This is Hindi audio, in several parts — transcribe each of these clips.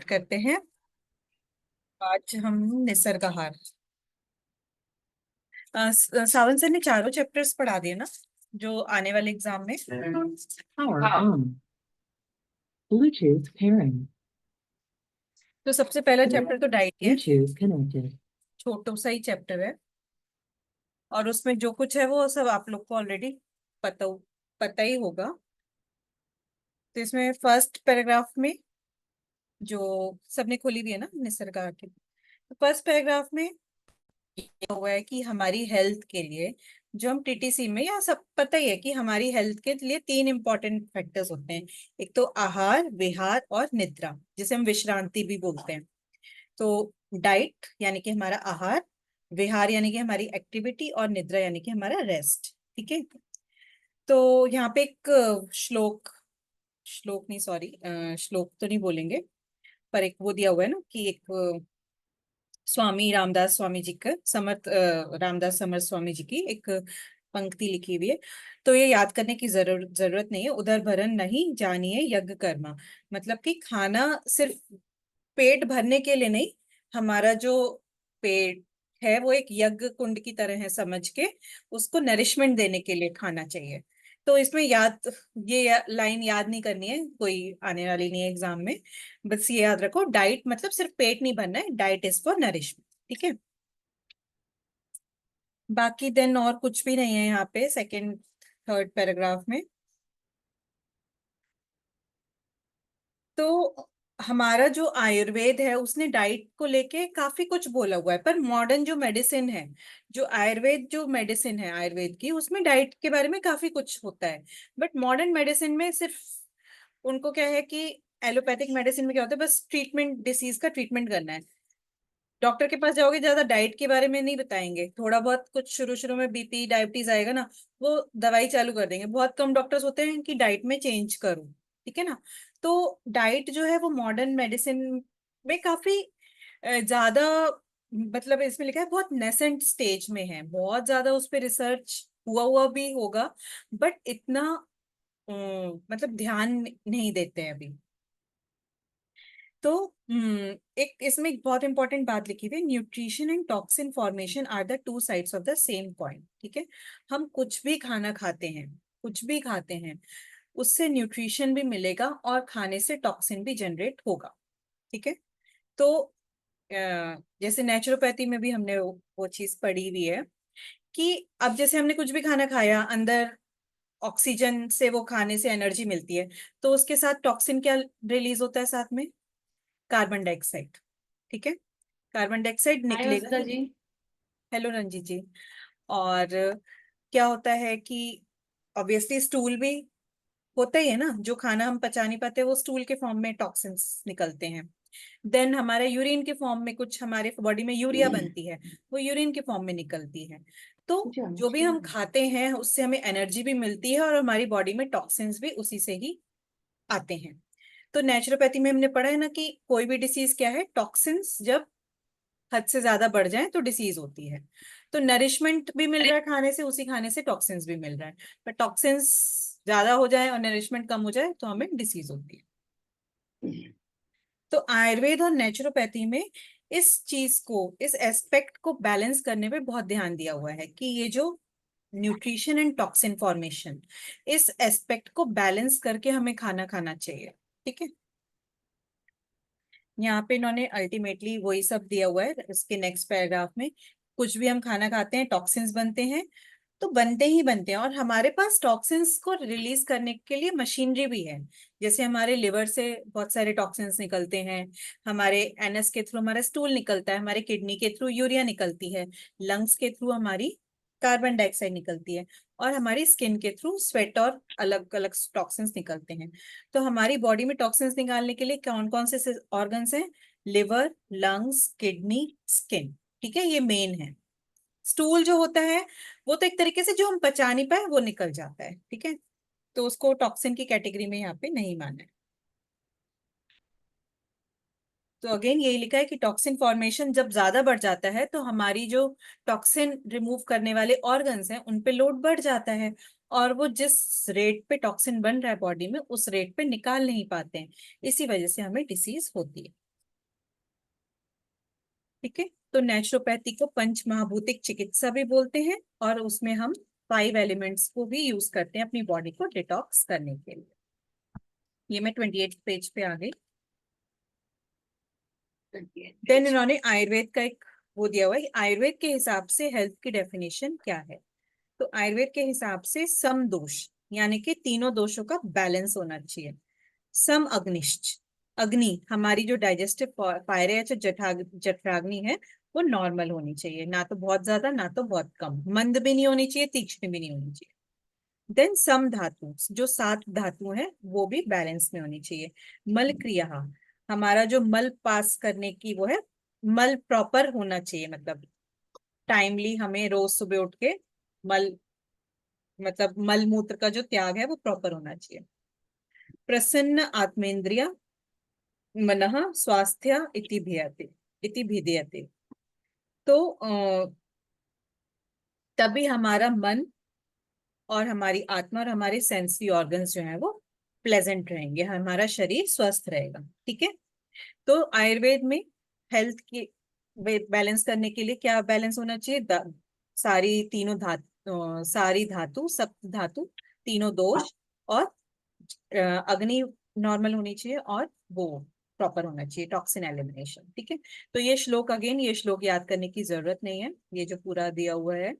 करते हैं। आज हम निसर्गहार। सावन सर ने चारों चैप्टर्स पढ़ा दिए ना, जो आने वाले एग्जाम में। Power on. Bluetooth pairing. तो सबसे पहला चैप्टर तो डाइट है। Bluetooth connected. छोटो सा ही चैप्टर है और उसमें जो कुछ है वो सब आप लोग को ऑलरेडी पता पता ही होगा। तो इसमें फर्स्ट पैराग्राफ में जो सबने खोली हुई है ना निसर्गहार की, तो फर्स्ट पैराग्राफ में ये हुआ है कि हमारी हेल्थ के लिए, जो हम टीटीसी में या सब पता ही है कि हमारी हेल्थ के लिए तीन इंपॉर्टेंट फैक्टर्स होते हैं। एक तो आहार, विहार और निद्रा, जिसे हम विश्रांति भी बोलते हैं। तो डाइट यानी कि हमारा आहार, विहार यानी कि हमारी एक्टिविटी और निद्रा यानी कि हमारा रेस्ट। ठीक है। तो यहाँ पे एक श्लोक, श्लोक नहीं सॉरी, श्लोक तो नहीं बोलेंगे, पर एक वो दिया हुआ है ना कि एक स्वामी रामदास स्वामी जी का रामदास समर्थ स्वामी जी की एक पंक्ति लिखी हुई है। तो ये याद करने की जरूरत नहीं है। उधर भरन नहीं जानिए यज्ञ कर्मा। मतलब कि खाना सिर्फ पेट भरने के लिए नहीं, हमारा जो पेट है वो एक यज्ञ कुंड की तरह है समझ के, उसको नरिशमेंट देने के लिए खाना चाहिए। तो इसमें लाइन याद नहीं करनी है, कोई आने वाली नहीं है एग्जाम में। बस ये याद रखो, डाइट मतलब सिर्फ पेट नहीं भरना है, डाइट इज फॉर नरिशमेंट। ठीक है। बाकी देन और कुछ भी नहीं है यहाँ पे सेकंड थर्ड पैराग्राफ में। तो हमारा जो आयुर्वेद है उसने डाइट को लेके काफी कुछ बोला हुआ है, पर मॉडर्न जो मेडिसिन है, जो आयुर्वेद जो मेडिसिन है आयुर्वेद की, उसमें डाइट के बारे में काफी कुछ होता है। बट मॉडर्न मेडिसिन में सिर्फ उनको क्या है कि एलोपैथिक मेडिसिन में क्या होता है, बस ट्रीटमेंट, डिसीज का ट्रीटमेंट करना है। डॉक्टर के पास जाओगे, ज्यादा डाइट के बारे में नहीं बताएंगे। थोड़ा बहुत कुछ शुरू शुरू में बीपी डायबिटीज आएगा ना, वो दवाई चालू कर देंगे। बहुत कम डॉक्टर्स होते हैं कि डाइट में चेंज करो। ठीक है ना। तो डाइट जो है वो मॉडर्न मेडिसिन में काफी ज्यादा, मतलब इसमें लिखा है बहुत नेसेंट स्टेज में है, बहुत ज्यादा उस पर रिसर्च हुआ हुआ भी होगा, बट इतना मतलब ध्यान नहीं देते हैं अभी। तो एक इसमें एक बहुत इंपॉर्टेंट बात लिखी हुई है, nutrition and toxin formation are the two sides of the same coin. ठीक है। हम कुछ भी खाना खाते हैं, कुछ भी खाते हैं, उससे न्यूट्रिशन भी मिलेगा और खाने से टॉक्सिन भी जनरेट होगा। ठीक है। तो जैसे नेचुरोपैथी में भी हमने वो चीज पढ़ी हुई है कि अब जैसे हमने कुछ भी खाना खाया, अंदर ऑक्सीजन से वो खाने से एनर्जी मिलती है, तो उसके साथ टॉक्सिन क्या रिलीज होता है साथ में? Carbon dioxide. ठीक है। कार्बन डाइऑक्साइड हाय निकलेगा। अनुष्का जी। हेलो रंजीत जी। और क्या होता है कि ऑब्वियसली स्टूल भी होता ही है ना, जो खाना हम पचा नहीं पाते वो स्टूल के फॉर्म में टॉक्सिन्स निकलते हैं। देन हमारे यूरिन के फॉर्म में कुछ हमारे बॉडी में यूरिया बनती है, वो यूरिन के फॉर्म में निकलती है। तो जी जो भी अनुष्का। हम खाते हैं उससे हमें एनर्जी भी मिलती है और हमारी बॉडी में टॉक्सिन्स भी उसी से ही आते हैं। तो नेचुरोपैथी में हमने पढ़ा है ना कि कोई भी डिसीज क्या है, टॉक्सिन्स जब हद से ज्यादा बढ़ जाए तो डिसीज होती है। तो नरिशमेंट भी मिल रहा है खाने से, उसी खाने से टॉक्सिन्स भी मिल रहा है। पर टॉक्सिन्स ज्यादा हो जाए और नरिशमेंट कम हो जाए तो हमें डिसीज होती है। तो आयुर्वेद और नेचुरोपैथी में इस चीज को, इस एस्पेक्ट को बैलेंस करने पे बहुत ध्यान दिया हुआ है कि ये जो न्यूट्रिशन एंड टॉक्सिन फॉर्मेशन, इस एस्पेक्ट को बैलेंस करके हमें खाना खाना चाहिए। ठीक है। यहाँ पे इन्होंने अल्टीमेटली वही सब दिया हुआ है इसके नेक्स्ट पैराग्राफ में। कुछ भी हम खाना खाते हैं टॉक्सिन्स बनते हैं, तो बनते ही बनते हैं। और हमारे पास टॉक्सिन्स को रिलीज करने के लिए मशीनरी भी है। जैसे हमारे लिवर से बहुत सारे टॉक्सिन्स निकलते हैं, हमारे एनएस के थ्रू हमारा स्टूल निकलता है, हमारे किडनी के थ्रू यूरिया निकलती है, लंग्स के थ्रू हमारी कार्बन डाइऑक्साइड निकलती है, और हमारी स्किन के थ्रू स्वेट और अलग अलग टॉक्सिन्स निकलते हैं। तो हमारी बॉडी में टॉक्सिन्स निकालने के लिए कौन कौन से ऑर्गन्स हैं? Liver, lungs, kidney, skin. ठीक है, ये मेन है। स्टूल जो होता है वो तो एक तरीके से जो हम पचा नहीं पाए वो निकल जाता है। ठीक है। तो उसको टॉक्सिन की कैटेगरी में यहाँ पे नहीं माना है। तो अगेन यही लिखा है कि टॉक्सिन फॉर्मेशन जब ज्यादा बढ़ जाता है तो हमारी जो टॉक्सिन रिमूव करने वाले ऑर्गन्स हैं उन पे लोड बढ़ जाता है, और वो जिस रेट पे टॉक्सिन बन रहा है बॉडी में उस रेट पे निकाल नहीं पाते हैं। इसी वजह से हमें डिसीज होती है। ठीक है, तो नेचुरोपैथी को पंच महाभूतिक चिकित्सा भी बोलते हैं, और उसमें हम 5 एलिमेंट्स को भी यूज करते हैं अपनी बॉडी को डिटॉक्स करने के लिए। ये मैं 28 पेज पे आ गई। देन इन्होंने आयुर्वेद का एक वो दिया हुआ है, आयुर्वेद के हिसाब से हेल्थ की डेफिनेशन क्या है। तो आयुर्वेद के हिसाब से सम दोष, यानी कि तीनों दोषों का बैलेंस होना चाहिए। सम अग्निश्च, अग्नि हमारी जो डाइजेस्टिव फायर है या जो जठराग्नि है, वो नॉर्मल होनी चाहिए, ना तो बहुत ज्यादा ना तो बहुत कम, मंद भी नहीं होनी चाहिए, तीक्ष्ण भी नहीं होनी चाहिए। देन सम धातु, जो 7 धातु है वो भी बैलेंस में होनी चाहिए। मल क्रिया, हमारा जो मल पास करने की वो है, मल प्रॉपर होना चाहिए, मतलब टाइमली हमें रोज सुबह उठ के मल, मतलब मल मूत्र का जो त्याग है वो प्रॉपर होना चाहिए। प्रसन्न आत्मेंद्रिय मनः स्वास्थ्य इति भिधीयते, तो तभी हमारा मन और हमारी आत्मा और हमारे सेंसरी ऑर्गन्स जो है वो प्लेजेंट रहेंगे, हमारा शरीर स्वस्थ रहेगा। ठीक है, तो आयुर्वेद में हेल्थ की बैलेंस करने के लिए क्या बैलेंस होना चाहिए, सारी तीनों धातु, सारी धातु, सप्त धातु, तीनों दोष, और अग्नि नॉर्मल होनी चाहिए, और वो प्रॉपर होना चाहिए, टॉक्सिन एलिमिनेशन। ठीक है, तो ये श्लोक, अगेन ये श्लोक याद करने की जरूरत नहीं है, ये जो पूरा दिया हुआ है,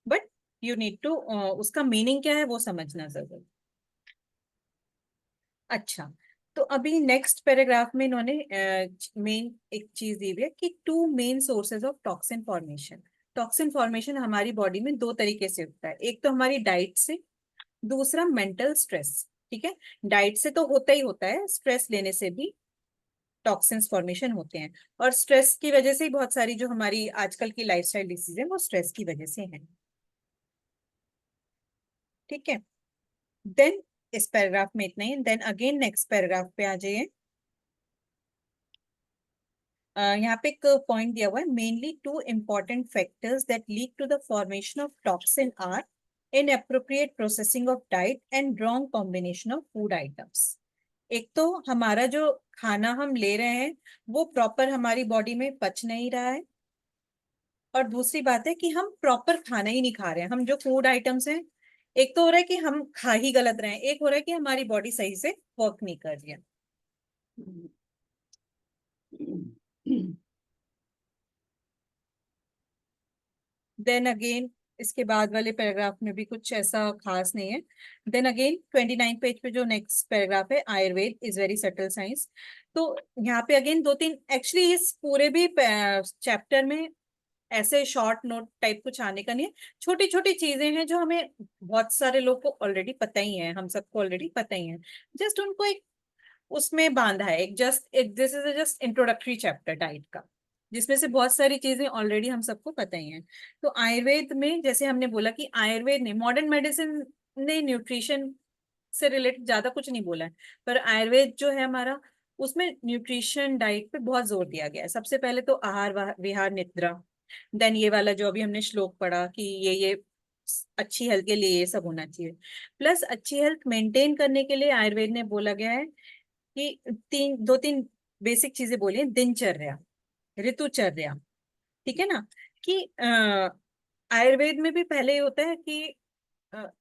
बट यू नीड टू, उसका मीनिंग क्या है वो समझना जरूर। अच्छा, तो अभी नेक्स्ट पैराग्राफ में इन्होंने मेन एक चीज दी हुई है कि 2 main sources of toxin formation. Toxin formation हमारी बॉडी में 2 तरीके से होता है, एक तो हमारी डाइट से, दूसरा मेंटल स्ट्रेस। ठीक है, डाइट से तो होता ही होता है, स्ट्रेस लेने से भी टॉक्सिन्स फॉर्मेशन होते हैं, और स्ट्रेस की वजह से ही बहुत सारी जो हमारी आजकल की लाइफस्टाइल डिसीज है वो स्ट्रेस की वजह से है। ठीक है, देन इस पैराग्राफ में इतना ही, देन अगेन नेक्स्ट पैराग्राफ पे आ जाइए। यहाँ पे एक पॉइंट दिया हुआ है, mainly 2 important factors that lead to the formation of toxin are inappropriate processing of diet and wrong combination of food items. एक तो हमारा जो खाना हम ले रहे हैं वो प्रॉपर हमारी बॉडी में पच नहीं रहा है, और दूसरी बात है कि हम प्रॉपर खाना ही नहीं खा रहे हैं, हम जो फूड आइटम्स हैं, एक तो हो रहा है कि हम खा ही गलत रहे हैं, एक हो रहा है कि हमारी बॉडी सही से वर्क नहीं कर रही है। देन अगेन इसके बाद वाले पैराग्राफ में भी कुछ ऐसा खास नहीं है। देन अगेन 29 पेज पे जो नेक्स्ट पैराग्राफ है, Ayurveda is very subtle science. तो यहाँ पे अगेन 2-3, एक्चुअली इस पूरे भी चैप्टर में ऐसे शॉर्ट नोट टाइप कुछ आने का नहीं है, छोटी छोटी चीजें हैं जो हमें बहुत सारे लोग को ऑलरेडी पता ही है, हम सबको ऑलरेडी पता ही है, जस्ट उनको एक उसमें बांधा है, एक just this is just introductory chapter diet का, जिसमें से बहुत सारी चीजें ऑलरेडी हम सबको पता ही हैं। तो आयुर्वेद में जैसे हमने बोला कि आयुर्वेद ने, मॉडर्न मेडिसिन ने न्यूट्रिशन से रिलेटेड ज्यादा कुछ नहीं बोला है, पर आयुर्वेद जो है हमारा, उसमें न्यूट्रिशन डाइट पे बहुत जोर दिया गया है। सबसे पहले तो आहार विहार निद्रा, देन ये वाला जो अभी हमने श्लोक पढ़ा कि ये अच्छी हेल्थ के लिए ये सब होना चाहिए, प्लस अच्छी हेल्थ मेंटेन करने के लिए आयुर्वेद ने बोला गया है कि 2-3 बेसिक चीजें बोली हैं, दिनचर्या, ऋतुचर्या। ठीक है ना, कि आयुर्वेद में भी पहले ये होता है कि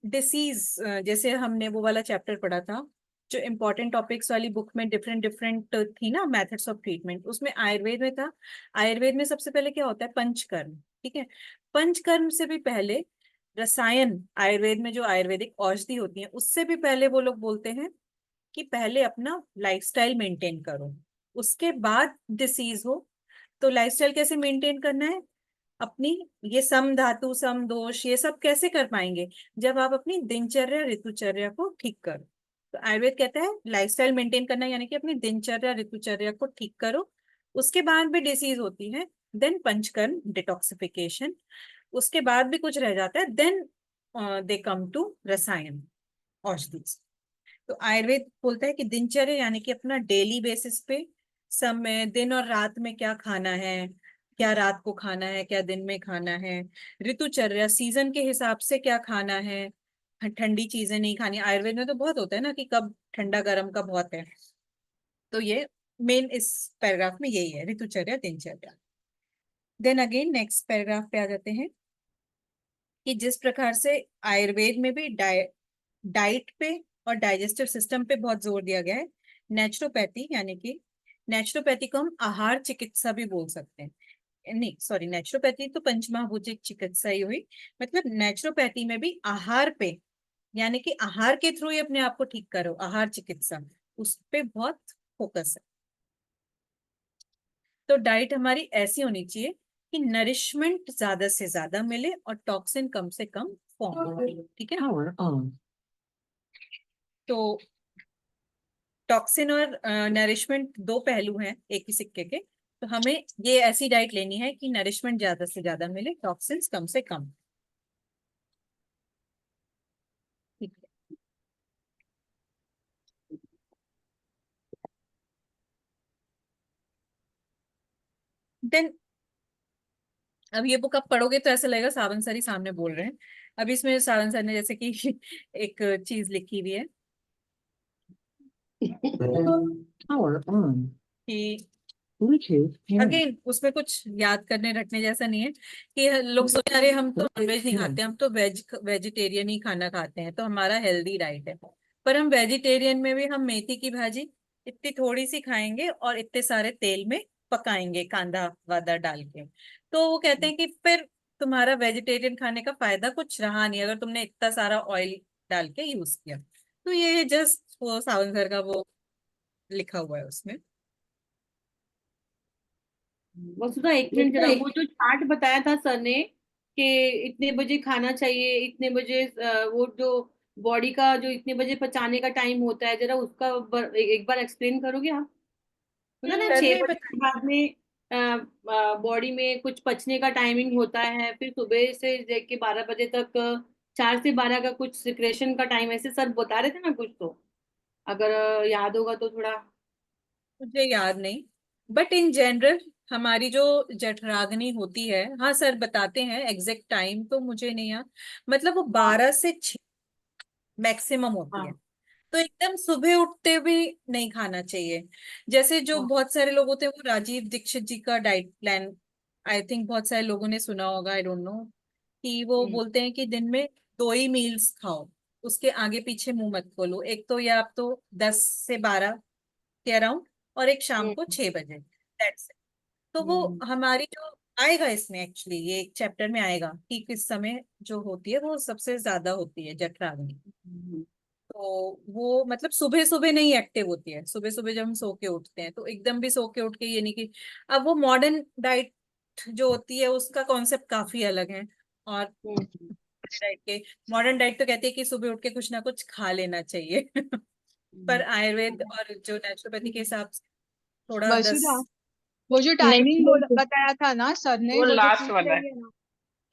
डिसीज, जैसे हमने वो वाला चैप्टर पढ़ा था जो इम्पोर्टेंट टॉपिक्स वाली बुक में, डिफरेंट डिफरेंट थी ना मेथड्स ऑफ ट्रीटमेंट, उसमें आयुर्वेद में था। आयुर्वेद में सबसे पहले क्या होता है, पंचकर्म। ठीक है, पंचकर्म से भी पहले रसायन, आयुर्वेद में जो आयुर्वेदिक औषधि होती है उससे भी पहले वो लोग बोलते हैं कि पहले अपना लाइफस्टाइल मेंटेन करो, उसके बाद डिसीज हो। तो लाइफस्टाइल कैसे मेंटेन करना है अपनी, ये सम धातु सम दोष ये सब कैसे कर पाएंगे, जब आप अपनी दिनचर्या ऋतुचर्या को ठीक करो। तो आयुर्वेद कहता है लाइफस्टाइल मेंटेन करना, यानी कि अपनी दिनचर्या ऋतुचर्या को ठीक करो, उसके बाद भी डिसीज होती है, देन पंचकर्म डिटॉक्सिफिकेशन, उसके बाद भी कुछ रह जाता है, देन दे कम टू रसायन, औषधि। तो आयुर्वेद बोलता है कि दिनचर्या यानी कि अपना डेली बेसिस पे समय, दिन और रात में क्या खाना है, क्या रात को खाना है क्या दिन में खाना है। ऋतुचर्या, सीजन के हिसाब से क्या खाना है, ठंडी चीजें नहीं खानी, आयुर्वेद में तो बहुत होता है ना कि कब ठंडा गर्म का बहुत है। तो ये मेन इस पैराग्राफ में यही है, ऋतुचर्या दिनचर्या। देन अगेन नेक्स्ट पैराग्राफ पे आ जाते हैं कि जिस प्रकार से आयुर्वेद में भी डाइट पे और डाइजेस्टिव सिस्टम पे बहुत जोर दिया गया है, नेचुरोपैथी यानी कि नेचुरोपैथी को हम आहार चिकित्सा भी बोल सकते हैं। नहीं सॉरी, नेचुरोपैथी तो पंचमहाभूतिक चिकित्सा ही हुई, मतलब नेचुरोपैथी में भी आहार पे, यानी कि आहार के थ्रू ही अपने आप को ठीक करो, आहार चिकित्सा, उस पे बहुत फोकस है। तो डाइट हमारी ऐसी होनी चाहिए कि नरिशमेंट ज्यादा से ज्यादा मिले और टॉक्सिन कम से कम फॉर्म हो, ठीक है। Power on. तो टॉक्सिन और नरिशमेंट दो पहलू हैं एक ही सिक्के के। तो हमें ये ऐसी डाइट लेनी है कि नरिशमेंट ज्यादा से ज्यादा मिले, टॉक्सिन्स कम से कम, ठीक है। देन अब ये बुक आप पढ़ोगे तो ऐसा लगेगा सावन सर ही सामने बोल रहे हैं। अब इसमें सावन सर ने जैसे कि एक चीज लिखी हुई है Power on. कि Bluetooth paired. अगेन उसमें कुछ याद करने रखने जैसा नहीं है कि लोग सोच रहे हम तो नॉनवेज नहीं खाते, हम तो वेजिटेरियन ही खाना खाते हैं तो हमारा हेल्दी डाइट है। पर हम वेजिटेरियन में भी हम मेथी की भाजी इतनी थोड़ी सी खाएंगे और इतने सारे तेल में पकाएंगे कांदा वादा डाल के। तो वो कहते हैं कि फिर तुम्हारा वेजिटेरियन खाने का फायदा कुछ रहा नहीं अगर तुमने इतना सारा ऑयल डाल के यूज किया। तो ये जस्ट वो सावन सर का वो लिखा हुआ है उसमें। वसुधा एक मिनट जरा, वो जो चार्ट बताया था सर ने कि इतने बजे खाना चाहिए, इतने बजे वो जो बॉडी का जो इतने बजे पचाने का टाइम होता है, जरा उसका एक बार एक्सप्लेन करोगे आप? मतलब ना सर 6 ने बजे के बाद में बॉडी में कुछ पचने का टाइमिंग होता है, फिर सुबह से लेके 12 बजे तक 4 से 12 का कुछ सिक्रेशन का टाइम, ऐसे सर बता रहे थे ना कुछ। तो अगर याद होगा तो थोड़ा। मुझे याद नहीं, बट इन जनरल हमारी जो जठराग्नि होती है, हाँ सर बताते हैं एग्जैक्ट टाइम तो मुझे नहीं याद, मतलब वो 12 से 6 मैक्सिमम होती है। हाँ। तो एकदम सुबह उठते भी नहीं खाना चाहिए। जैसे जो हाँ। बहुत सारे लोग होते हैं वो राजीव दीक्षित जी का डाइट प्लान आई थिंक बहुत सारे लोगों ने सुना होगा, आई डोंट नो, कि वो हम्म। बोलते हैं कि दिन में 2 ही मील्स खाओ, उसके आगे पीछे मुंह मत खोलो, एक तो या आप तो 10 से 12 के अराउंड और एक शाम को हम्म। 6 बजे, दैट्स इट। तो वो हम्म। हमारी जो आएगा इसमें एक्चुअली ये एक चैप्टर में आएगा कि किस समय जो होती है वो सबसे ज्यादा होती है जठराग्नि। हम्म। तो वो मतलब सुबह सुबह नहीं एक्टिव होती है, सुबह सुबह जब हम सो के उठते हैं तो एकदम भी सो के उठ के ये नहीं कि अब वो मॉडर्न डाइट जो होती है उसका कॉन्सेप्ट काफी अलग है। और हम्म। डाइट के मॉडर्न डाइट तो कहती है कि सुबह उठ के कुछ ना कुछ खा लेना चाहिए पर आयुर्वेद और जो नेचुरोपैथी के हिसाब से थोड़ा दस। वसुधा, वो जो टाइमिंग बताया था ना सर ने, वो वो जो लास्ट पूछ वाला है। रही है ना,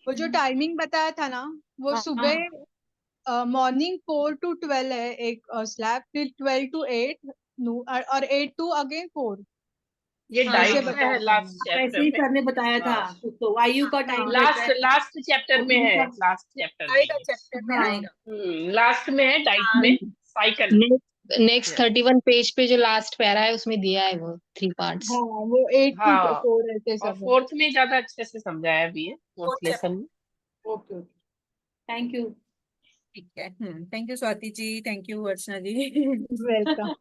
वो जो टाइमिंग बताया था ना, वो हाँ। सुबह मॉर्निंग 4 to 12 है एक स्लैब, फिर 12 to 8 और 8 to 4 ये हाँ डाइट ऐसे में बताया है था लास्ट उन्होंने। ऐसे चैप्टर ही में। सर ने बताया था हाँ कुछ, तो आयु का टाइम रहता लास्ट है, लास्ट चैप्टर में बॉडी है, का। लास्ट चैप्टर में आएगा ये। चैप्टर में हाँ। आएगा। लास्ट में है डाइट हाँ में, साइकिल। नेक्स्ट 31 पेज पे जो लास्ट पैरा है उसमें दिया है वो 3 पार्ट्स। हाँ वो 8 to 4 ऐसे और सब है। फोर्थ में ज्यादा अच्छे से समझाया भी है, फोर्थ वो लेसन में। Okay okay, thank you. ठीक है। Thank you Swati ji, thank you Archana ji welcome.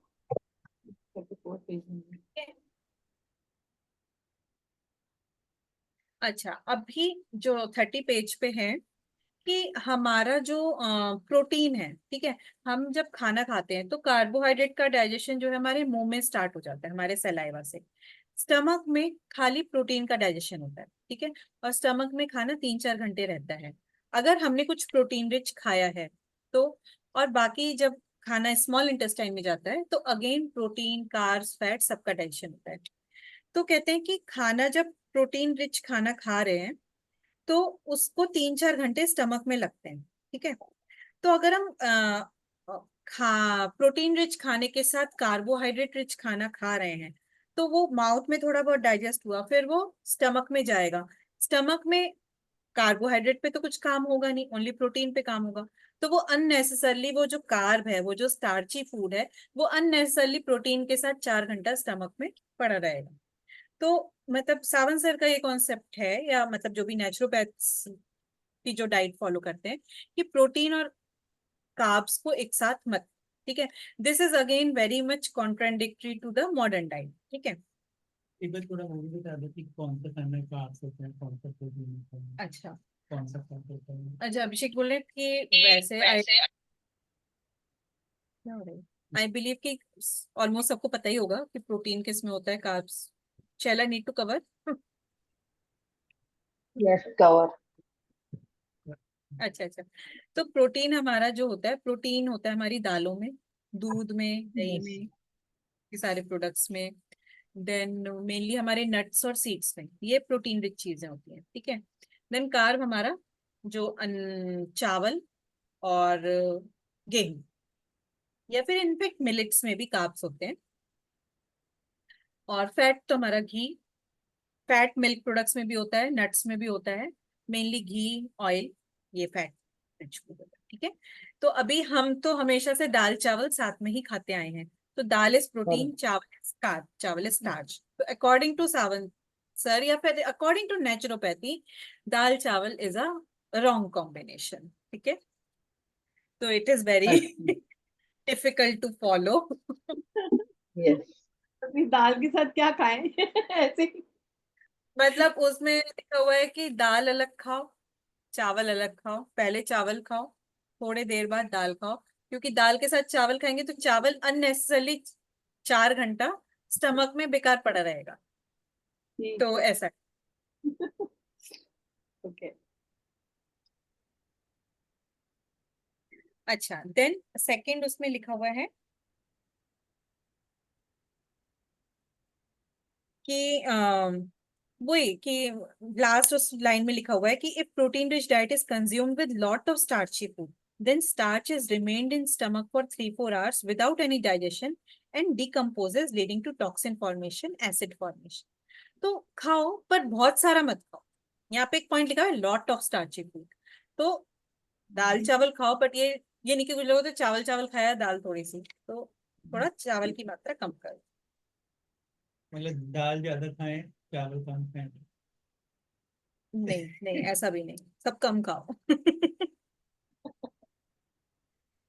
अच्छा अभी जो 30 पेज पे है कि हमारा जो प्रोटीन है, ठीक है, हम जब खाना खाते हैं तो कार्बोहाइड्रेट का डाइजेशन जो है हमारे मुंह में स्टार्ट हो जाता है हमारे सलाइवा से। स्टमक में खाली प्रोटीन का डाइजेशन होता है, ठीक है, और स्टमक में खाना 3-4 घंटे रहता है। अगर हमने कुछ प्रोटीन रिच खाया है तो, और बाकी जब खाना स्मॉल इंटेस्टाइन में जाता है तो अगेन प्रोटीन कार्ब्स फैट सबका डाइजेशन होता है। तो कहते हैं कि खाना जब प्रोटीन रिच खाना खा रहे हैं तो उसको 3-4 घंटे स्टमक में लगते हैं, ठीक है। तो अगर हम प्रोटीन रिच खाने के साथ कार्बोहाइड्रेट रिच खाना खा रहे हैं तो वो माउथ में थोड़ा बहुत डाइजेस्ट हुआ, फिर वो स्टमक में जाएगा। स्टमक में कार्बोहाइड्रेट पे तो कुछ काम होगा नहीं, ओनली प्रोटीन पे काम होगा। तो वो अननेसेसरली वो जो कार्ब है, वो जो स्टार्ची फूड है, वो अननेसेसरली प्रोटीन के साथ 4 घंटा स्टमक में पड़ा रहेगा। तो मतलब सावंत सर का ये कॉन्सेप्ट है, या मतलब जो भी नेचुरोपैथ्स की जो डाइट फॉलो करते हैं, कि प्रोटीन और कार्ब्स को एक साथ मत, ठीक है। This is again very much contradictory to the modern diet, ठीक है। एक बार थोड़ा वो भी बता दो कि कौन सा खाना कार्ब्स होता है, कौन सा प्रोटीन होता है, अच्छा कौन सा फैट होता है। अच्छा, अभिषेक बोले कि वैसे आई बिलीव कि ऑलमोस्ट सबको पता ही होगा कि प्रोटीन किस में होता है, carbs. Shall I need to cover? Yes, cover. अच्छा अच्छा, तो प्रोटीन हमारा जो होता है, प्रोटीन होता है हमारी दालों में, दूध में, दही Yes. में, ये सारे प्रोडक्ट्स में। देन मेनली हमारे नट्स और सीड्स में ये प्रोटीन रिच चीजें होती हैं, ठीक है। देन कार्ब हमारा जो चावल और गेहूं, या फिर इनफेक्ट मिलेट्स में भी कार्ब्स होते हैं। और फैट तो हमारा घी, फैट मिल्क प्रोडक्ट्स में भी होता है, नट्स में भी होता है, मेनली घी, ऑयल, ये फैट रिच फूड होता है, ठीक है। तो अभी हम तो हमेशा से दाल चावल साथ में ही खाते आए हैं, तो दाल इज प्रोटीन, चावल इज कार्ब, चावल इज स्टार्च। तो अकॉर्डिंग टू सावंत सर या फिर अकॉर्डिंग टू नेचुरोपैथी, दाल चावल इज अ रॉन्ग कॉम्बिनेशन, ठीक है। तो it is very difficult to follow. Yes. अभी दाल के साथ क्या खाएं ऐसे ही। मतलब उसमें लिखा हुआ है कि दाल अलग खाओ, चावल अलग खाओ, पहले चावल खाओ, थोड़े देर बाद दाल खाओ, क्योंकि दाल के साथ चावल खाएंगे तो चावल अननेसेसरली 4 घंटा स्टमक में बेकार पड़ा रहेगा, ठीक तो ऐसा है। ओके। अच्छा, देन सेकंड उसमें लिखा हुआ है कि वही कि लास्ट उस लाइन में लिखा हुआ है कि if protein rich diet is consumed with lot of starchy food, then starch is remained in stomach for 3-4 hours without any digestion and decomposes, leading to toxin formation, acid formation. तो खाओ पर बहुत सारा मत खाओ। यहाँ पे एक पॉइंट लिखा है लॉट ऑफ स्टार्ची फूड, तो दाल चावल खाओ, बट ये नहीं कि कुछ लोगों तो चावल चावल खाया, दाल थोड़ी सी, तो थोड़ा चावल की मात्रा कम करो। मतलब दाल ज्यादा खाएं, चावल कम खाएं। नहीं नहीं, ऐसा भी नहीं, सब कम खाओ।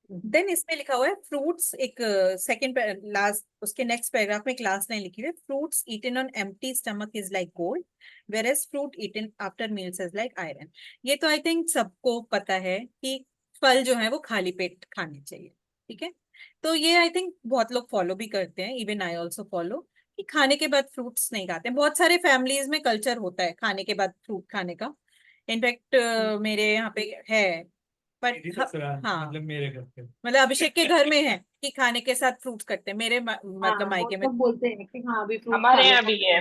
देन इसमें लिखा हुआ है फ्रूट्स, एक सेकंड लास्ट उसके नेक्स्ट पैराग्राफ में क्लास लाइन लिखी हुई है, fruits eaten on empty stomach is like gold, whereas fruit eaten after meals is like iron. ये तो आई थिंक सबको पता है कि फल जो है वो खाली पेट खाने चाहिए, ठीक है। तो ये आई थिंक बहुत लोग फॉलो भी करते हैं, इवन आई ऑल्सो फॉलो, कि खाने के बाद फ्रूट्स नहीं खाते हैं। बहुत सारे फैमिलीज में कल्चर होता है खाने के बाद फ्रूट खाने का। इनफैक्ट मेरे यहाँ पे है, पर मेरी ससुराल, हाँ, मतलब मेरे घर पे। मतलब अभिषेक के घर में है कि खाने के साथ फ्रूट्स करते हैं, मेरे मतलब हाँ, वो मायके में। सब बोलते हैं कि हाँ अभी फ्रूट खा हमारे लो। यहाँ भी है।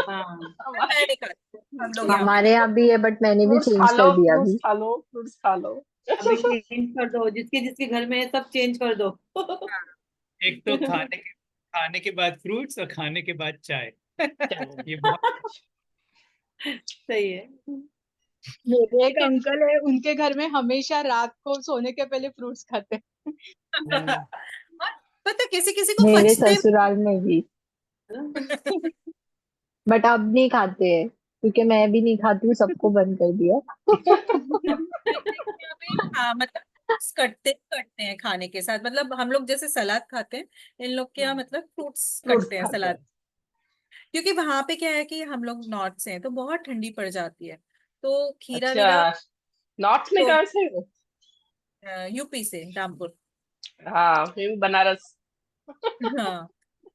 हाँ मैं नहीं खाती, हम लोग यहाँ पे हमारे यहाँ भी है, बट मैंने भी फ्रूट्स चेंज खा लो, कर दिया फ्रूट्स अभी। खा लो, फ्रूट्स खा लो। अभी चेंज कर दो, जिसके जिसके घर में है सब चेंज कर दो। एक तो खाने के बाद फ्रूट्स और खाने के बाद चाय। ये बहुत सही है। मेरे एक अंकल है, उनके घर में हमेशा रात को सोने के पहले फ्रूट्स खाते हैं। और पता किसी किसी को मेरे पचते ससुराल में भी, बट अब नहीं खाते हैं क्योंकि मैं भी नहीं खाती हूँ, सबको बंद कर दिया। हाँ, मतलब करते करते हैं खाने के साथ, मतलब हम लोग जैसे सलाद खाते हैं, इन लोग के यहाँ मतलब फ्रूट्स फ्रूट्स करते हैं खाते सलाद। हैं। क्योंकि वहां पे क्या है कि हम लोग नॉर्थ से हैं तो बहुत ठंडी पड़ जाती है, तो खीरा अच्छा, वीरा, नॉर्थ में तो कहाँ से हो? यूपी से रामपुर। हाँ, मैं भी बनारस। हाँ,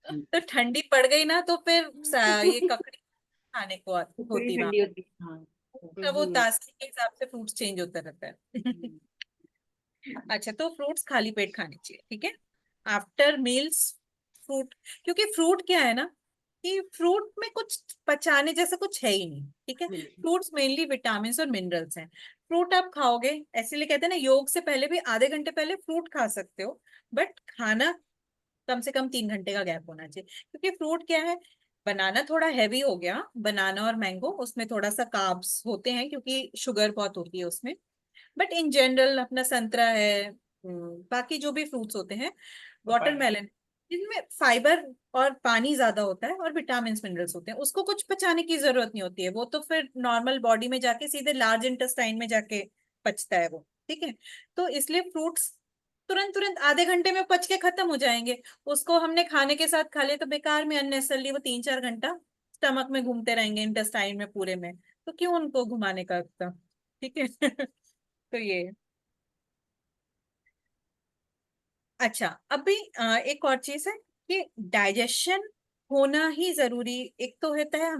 तो ठंडी पड़ गई ना तो फिर ये ककड़ी खाने को कुकड़ी होती वहां ठंडी पे, होती है। हाँ। तो वो तासीर के हिसाब से फ्रूट्स चेंज होता रहता है। अच्छा, तो फ्रूट्स खाली पेट खाने चाहिए, ठीक है। आफ्टर मील्स फ्रूट, क्योंकि फ्रूट क्या है ना कि फ्रूट में कुछ पचाने जैसा कुछ है ही नहीं, ठीक है। फ्रूट्स मेनली विटामिन और मिनरल्स हैं। फ्रूट आप खाओगे, ऐसे कहते हैं ना, योग से पहले भी आधे घंटे पहले फ्रूट खा सकते हो, बट खाना कम से कम 3 घंटे का गैप होना चाहिए, क्योंकि फ्रूट क्या है, बनाना थोड़ा हैवी हो गया, बनाना और मैंगो, उसमें थोड़ा सा कार्ब्स होते हैं क्योंकि शुगर बहुत होती है उसमें, बट इन जनरल अपना संतरा है, बाकी जो भी फ्रूट्स होते हैं, वाटरमेलन, इनमें फाइबर और पानी ज्यादा होता है और विटामिन मिनरल्स होते हैं, उसको कुछ पचाने की जरूरत नहीं होती है, वो तो फिर नॉर्मल बॉडी में जाके सीधे लार्ज इंटेस्टाइन में जाके पचता है वो, ठीक है। तो इसलिए फ्रूट्स तुरंत तुरंत आधे घंटे में पच के खत्म हो जाएंगे। उसको हमने खाने के साथ खा लिया तो बेकार में अननेसेसरली वो 3-4 घंटा स्टमक में घूमते रहेंगे, इंटेस्टाइन में पूरे में, तो क्यों उनको घुमाने का इतना, ठीक है। तो ये अच्छा। अभी एक और चीज है कि डाइजेशन होना ही जरूरी। एक तो होता है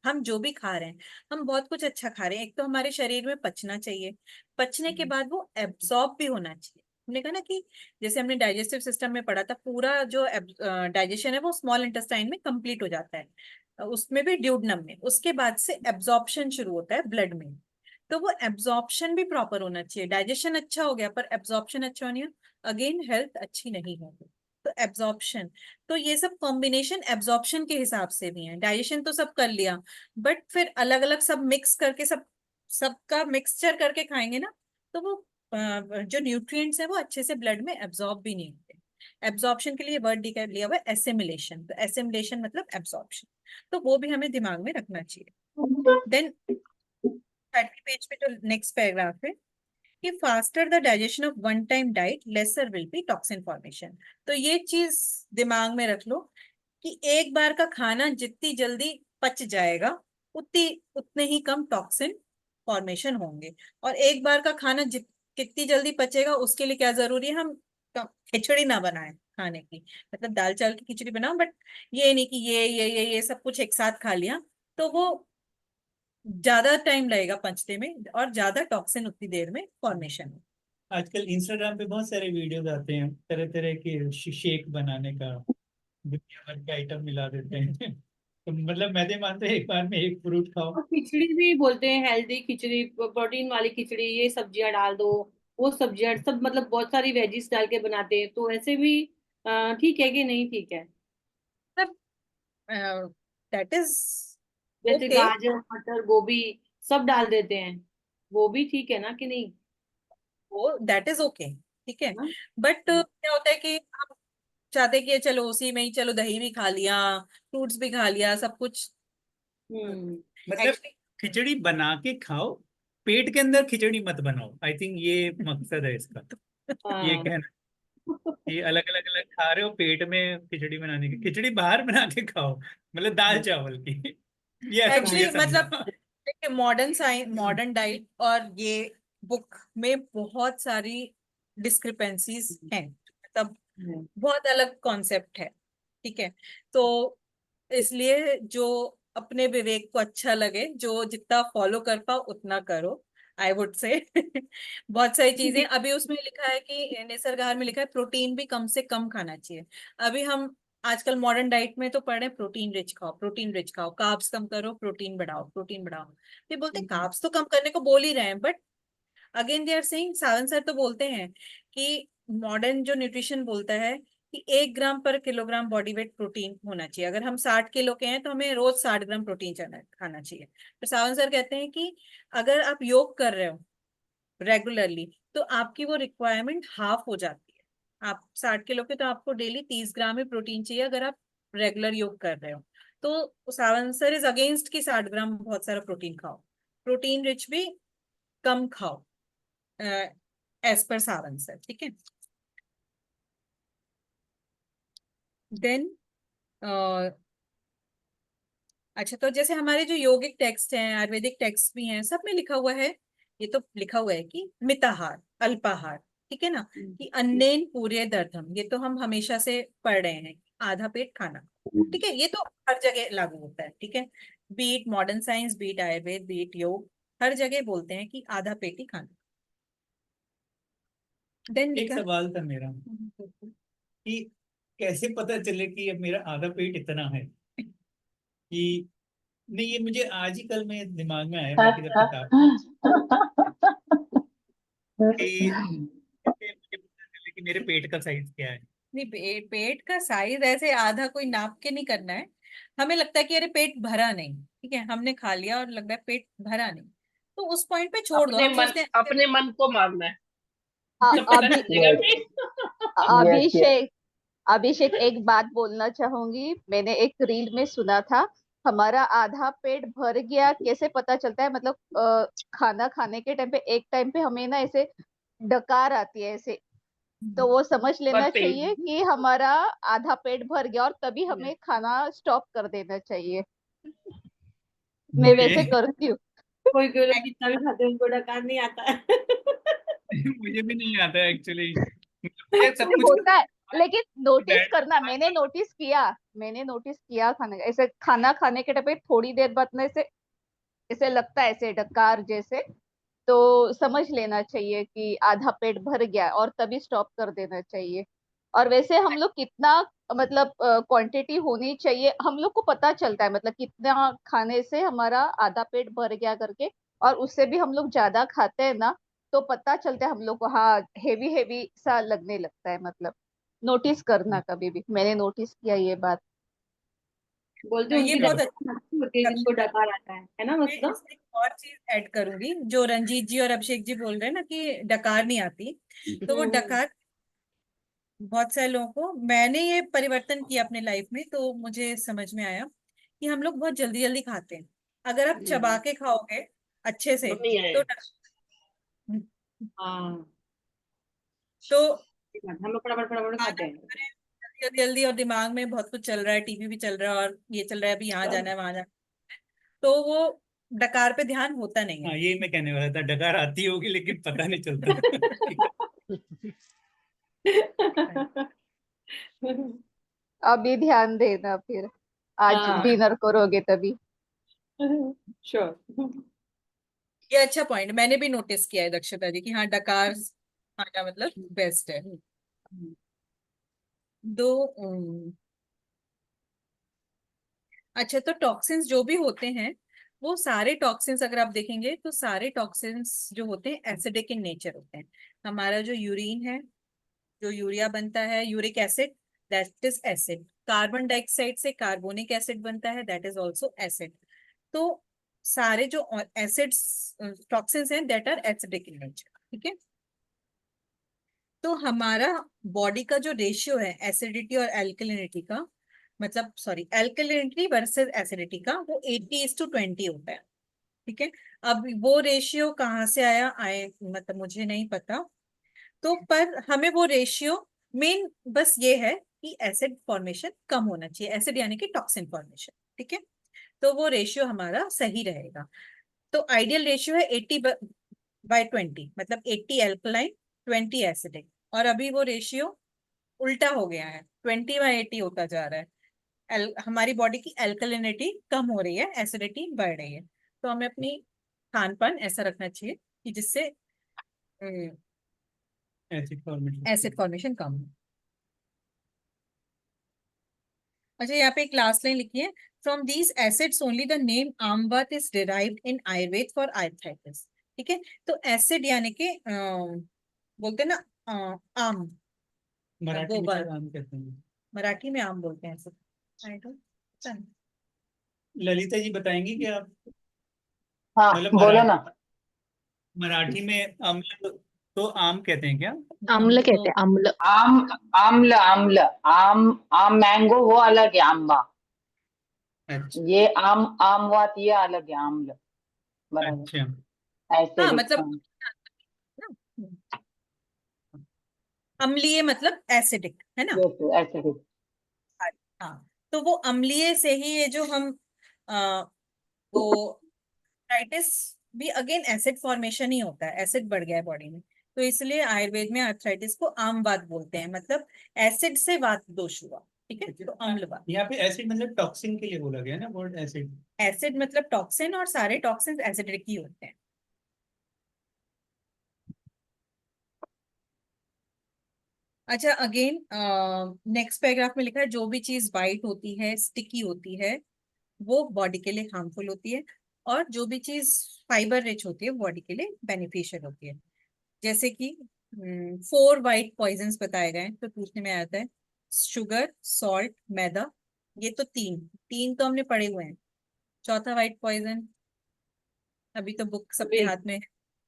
हम जो भी खा रहे हैं, हम बहुत कुछ अच्छा खा रहे हैं, एक तो हमारे शरीर में पचना चाहिए, पचने के बाद वो एब्जॉर्ब भी होना चाहिए। हमने कहा ना कि जैसे हमने डाइजेस्टिव सिस्टम में पढ़ा था, पूरा जो डाइजेशन है वो स्मॉल इंटेस्टाइन में कंप्लीट हो जाता है, उसमें भी ड्यूोडेनम में, उसके बाद से एब्जॉर्प्शन शुरू होता है ब्लड में। तो वो एब्जॉर्प्शन भी प्रॉपर होना चाहिए। डाइजेशन अच्छा हो गया पर एब्जॉर्प्शन अच्छा नहीं है, अगेन हेल्थ अच्छी नहीं होगी। तो एब्जॉर्प्शन, तो ये सब कॉम्बिनेशन एब्जॉर्प्शन के हिसाब से भी है। डाइजेशन तो सब कर लिया, बट फिर अलग अलग सब मिक्स करके सबका मिक्सचर करके खाएंगे ना, तो वो जो न्यूट्रिएंट्स है वो अच्छे से ब्लड में एब्जॉर्ब भी नहीं होते। एब्जॉर्प्शन के लिए वर्ड लिया हुआ है एसिमिलेशन, तो एसिमिलेशन मतलब एब्जॉर्प्शन, तो वो भी हमें दिमाग में रखना चाहिए। देन 30 पेज पे जो नेक्स्ट पैराग्राफ है कि faster the digestion of one time diet laser will be toxin formation. तो ये चीज दिमाग में रख लो कि एक बार का खाना जितनी जल्दी पच जाएगा उतने ही कम टॉक्सिन फॉर्मेशन होंगे। और एक बार का खाना कितनी जल्दी पचेगा उसके लिए क्या जरूरी है, हम खिचड़ी ना बनाएं खाने की, मतलब दाल चावल की खिचड़ी बनाओ, बट ये नहीं कि ये सब कुछ एक साथ खा लिया, तो वो ज्यादा टाइम लगेगा पचने में और ज्यादा टॉक्सिन उतनी देर में फॉर्मेशन हो। आजकल इंस्टाग्राम पे बहुत सारे वीडियोस आते हैं तरह तरह के शेक बनाने का, दुनिया भर के आइटम मिला देते हैं। तो मतलब मैं तो मानता हूँ एक बार में एक फ्रूट खाओ। और खिचड़ी भी बोलते हैं हेल्दी खिचड़ी, प्रोटीन वाली खिचड़ी, ये सब्जियां डाल दो, वो सब्जियां सब, मतलब बहुत सारी वेजिस डाल के बनाते हैं, तो ऐसे भी ठीक है कि नहीं ठीक है? मतलब दैट इज जैसे ओके, गाजर मटर गोभी सब डाल देते हैं, वो भी ठीक है ना कि नहीं? वो दैट इज ओके, ठीक है। हाँ? बट क्या होता है कि हम चाहते हैं कि चलो उसी में ही, चलो दही भी खा लिया, फ्रूट्स भी खा लिया, सब कुछ। हम्म। मतलब एक्चुअली खिचड़ी बना के खाओ, पेट के अंदर खिचड़ी मत बनाओ। आई थिंक ये मकसद है इसका, ये हाँ। कहना कि अलग अलग अलग खा रहे हो पेट में खिचड़ी बनाने की, खिचड़ी बाहर बना के खाओ, मतलब दाल चावल की। ये ऐसा मुझे एक्चुअली मतलब समझा। देखिए मॉडर्न डाइट और ये बुक में बहुत सारी डिस्क्रिपेंसीज हैं, मतलब हम्म। बहुत अलग कॉन्सेप्ट है, ठीक है। तो इसलिए जो अपने विवेक को अच्छा लगे, जो जितना फॉलो कर पाओ उतना करो, आई वुड से। बहुत सारी चीजें अभी उसमें लिखा है कि निसर्गाहार में लिखा है प्रोटीन भी कम से कम खाना चाहिए। अभी हम आजकल मॉडर्न डाइट में तो पढ़ रहे हैं प्रोटीन रिच खाओ, प्रोटीन रिच खाओ, कार्ब्स कम करो, प्रोटीन बढ़ाओ, प्रोटीन बढ़ाओ। ये बोलते हैं कार्ब्स तो कम करने को बोल ही रहे हैं, but again they are saying, Sawan sir तो बोलते हैं कि मॉडर्न जो न्यूट्रिशन बोलता है कि 1 ग्राम पर किलोग्राम बॉडी वेट प्रोटीन होना चाहिए। अगर हम 60 किलो के हैं तो हमें रोज 60 ग्राम प्रोटीन खाना चाहिए। तो सावन सर कहते हैं कि अगर आप योग कर रहे हो रेगुलरली तो आपकी वो रिक्वायरमेंट हाफ हो जाती है। आप 60 किलो के तो आपको डेली 30 ग्राम ही प्रोटीन चाहिए अगर आप रेगुलर योग कर रहे हो। तो सावन सर इज अगेंस्ट कि 60 ग्राम बहुत सारा प्रोटीन खाओ, प्रोटीन रिच भी कम खाओ, एज पर सावन सर, ठीक है। देन अच्छा, तो जैसे हमारे जो योगिक टेक्स्ट हैं, आयुर्वेदिक टेक्स्ट भी हैं, सब में लिखा हुआ है, ये तो लिखा हुआ है कि मिताहार, अल्पाहार, ठीक है ना, कि अन्नेन पूरे दर्धम, ये तो हम हमेशा से पढ़ रहे हैं, आधा पेट खाना, ठीक है, ये तो हर जगह लागू होता है, ठीक है। Beat modern science, beat Ayurveda, beat yoga, हर जगह बोलते हैं कि आधा पेट ही खाना। देन एक लिखा सवाल था मेरा कि कैसे पता चले कि अब मेरा आधा पेट इतना है कि नहीं। ये मुझे आज ही कल में दिमाग में आया, मैं किधर किताब कि कैसे मुझे पता चले कि मेरे पेट का साइज क्या है। नहीं, पेट का साइज ऐसे आधा कोई नाप के नहीं करना है। हमें लगता है कि अरे पेट भरा नहीं, ठीक है, हमने खा लिया और लग रहा है पेट भरा नहीं, तो उस पॉइंट पे छोड़ दो। हम सोचते हैं अपने मन को मारना है, अ- तब पता अभी चलेगा यस फिर। यस यस अभिषेक अभिषेक, एक बात बोलना चाहूंगी। मैंने एक रील में सुना था, हमारा आधा पेट भर गया कैसे पता चलता है, मतलब खाना खाने के टाइम पे एक टाइम पे हमें ना ऐसे डकार आती है ऐसे, तो वो समझ लेना पेट चाहिए कि हमारा आधा पेट भर गया, और तभी हमें खाना स्टॉप कर देना चाहिए। मैं वैसे ये करती हूँ। कोई कोई लोग कितना भी खाते हैं उनको डकार नहीं आता है। मुझे भी नहीं आता है एक्चुअली, मुझे सब नहीं कुछ होता है, लेकिन नोटिस बैठ करना, मैंने नोटिस किया खाने का, ऐसे खाना खाने के टाइम पे थोड़ी देर बाद में ऐसे ऐसे लगता है ऐसे डकार जैसे, तो समझ लेना चाहिए कि आधा पेट भर गया और तभी स्टॉप कर देना चाहिए। और वैसे हम लोग कितना, मतलब क्वांटिटी होनी चाहिए हम लोग को पता चलता है, मतलब कितना खाने से हमारा आधा पेट भर गया करके, और उससे भी हम लोग ज्यादा खाते हैं ना, तो पता चलता है हम लोग को, हाँ हेवी हेवी सा लगने लगता है, मतलब नोटिस करना कभी भी, मैंने नोटिस किया ये बात। बोलते हैं ये उनकी बहुत डकार अच्छी होती है जिनको डकार आता है ना मैं मसुदा? इसमें एक और चीज ऐड करूंगी, जो रंजीत जी और अभिषेक जी बोल रहे हैं ना कि डकार नहीं आती, तो वो हम्म। डकार बहुत सारे लोगों को, मैंने ये परिवर्तन किया अपने लाइफ में, तो मुझे समझ में आया कि हम लोग बहुत जल्दी जल्दी खाते हैं। अगर आप चबा के खाओगे अच्छे से तो नहीं है। तो हाँ, तो हम लोग फटाफट फटाफट खाना खाते हैं। जल्दी जल्दी जल्दी, और दिमाग में बहुत कुछ चल रहा है, टीवी भी चल रहा है और ये चल रहा है, अभी यहाँ जाना है वहां जाना है, तो वो डकार पे ध्यान होता नहीं है। हाँ यही मैं कहने वाला था, डकार आती होगी लेकिन पता नहीं चलता। अभी ध्यान देना फिर, आज हाँ, डिनर करोगे तभी। श्योर। ये अच्छा पॉइंट मैंने भी नोटिस किया है दक्षता जी की, हाँ डकार आना मतलब बेस्ट है। दो अच्छा, तो टॉक्सिन्स जो भी होते हैं, वो सारे टॉक्सिन्स अगर आप देखेंगे तो सारे टॉक्सिन्स जो होते हैं एसिडिक इन नेचर होते हैं। हमारा जो यूरिन है, जो यूरिया बनता है, uric acid, that is acid. Carbon dioxide से कार्बोनिक एसिड बनता है, दैट इज ऑल्सो एसिड। तो सारे जो एसिड्स टॉक्सिन्स हैं that are acidic in nature, ठीक है। तो हमारा बॉडी का जो रेशियो है एसिडिटी और एल्कलिनिटी का, मतलब सॉरी एल्कलिनिटी वर्सेस एसिडिटी का, वो 80:20 होता है, ठीक है। अब वो रेशियो कहाँ से आए मतलब मुझे नहीं पता, तो पर हमें वो रेशियो मेन बस ये है कि एसिड फॉर्मेशन कम होना चाहिए, एसिड यानी कि टॉक्सिन फॉर्मेशन, ठीक है। तो वो रेशियो हमारा सही रहेगा। तो आइडियल रेशियो है 80/20, मतलब 80 एल्कलाइन 20 एसिडिक, और अभी वो रेशियो उल्टा हो गया है, 20/80 होता जा रहा है। हमारी बॉडी की एल्कलिनिटी कम हो रही है, एसिडिटी बढ़ रही है। तो हमें अपनी खान पान ऐसा रखना चाहिए कि जिससे एसिड फॉर्मेशन। एसिड फॉर्मेशन कम हो। अच्छा, यहाँ पे एक लास्ट लाइन लिखी है, from these acids only the name Aamvat is derived in Ayurveda for arthritis, ठीक है। तो एसिड यानी कि बोलते हैं ना आम, मराठी में गोबर, शायद आम कहते हैं। मराठी में आम बोलते हैं ऐसे, आई डोंट। ललिता जी बताएंगी कि आप, हाँ मतलब बोलो ना। मराठी में अम्ल तो आम कहते हैं क्या? अम्ल तो कहते हैं, अम्ल। आम, आम्ल, आम्ल, आम, आम मैंगो वो अलग है, आम्बा। अच्छा ये आम, आमवात ये अलग है, आम्ल। अच्छा। बराबर। हाँ एसिडिक, मतलब हाँ। अम्लीय मतलब एसिडिक है ना। Yes, acidic. हाँ, तो वो अम्लीय से ही ये जो हम वो आर्थराइटिस भी अगेन एसिड फॉर्मेशन ही होता है, एसिड बढ़ गया है बॉडी में, तो इसलिए आयुर्वेद में आर्थराइटिस को आम वात बोलते हैं, मतलब एसिड से वात दोष हुआ, ठीक है, तो अम्ल वात। यहाँ पे एसिड मतलब टॉक्सिन के लिए बोला गया ना, वर्ड एसिड। एसिड मतलब टॉक्सिन, और सारे टॉक्सिन एसिडिक ही होते हैं। अच्छा, अगेन नेक्स्ट पैराग्राफ में लिखा है, जो भी चीज वाइट होती है, स्टिकी होती है, वो बॉडी के लिए हार्मफुल होती है, और जो भी चीज फाइबर रिच होती है बॉडी के लिए बेनिफिशियल होती है। जैसे कि 4 वाइट पॉइजन्स बताए गए हैं, तो पूछने में आता है शुगर, सॉल्ट, मैदा, ये तो तीन तीन तो हमने पढ़े हुए हैं। चौथा वाइट पॉइजन अभी तो बुक सबके मिल्क। हाथ में है।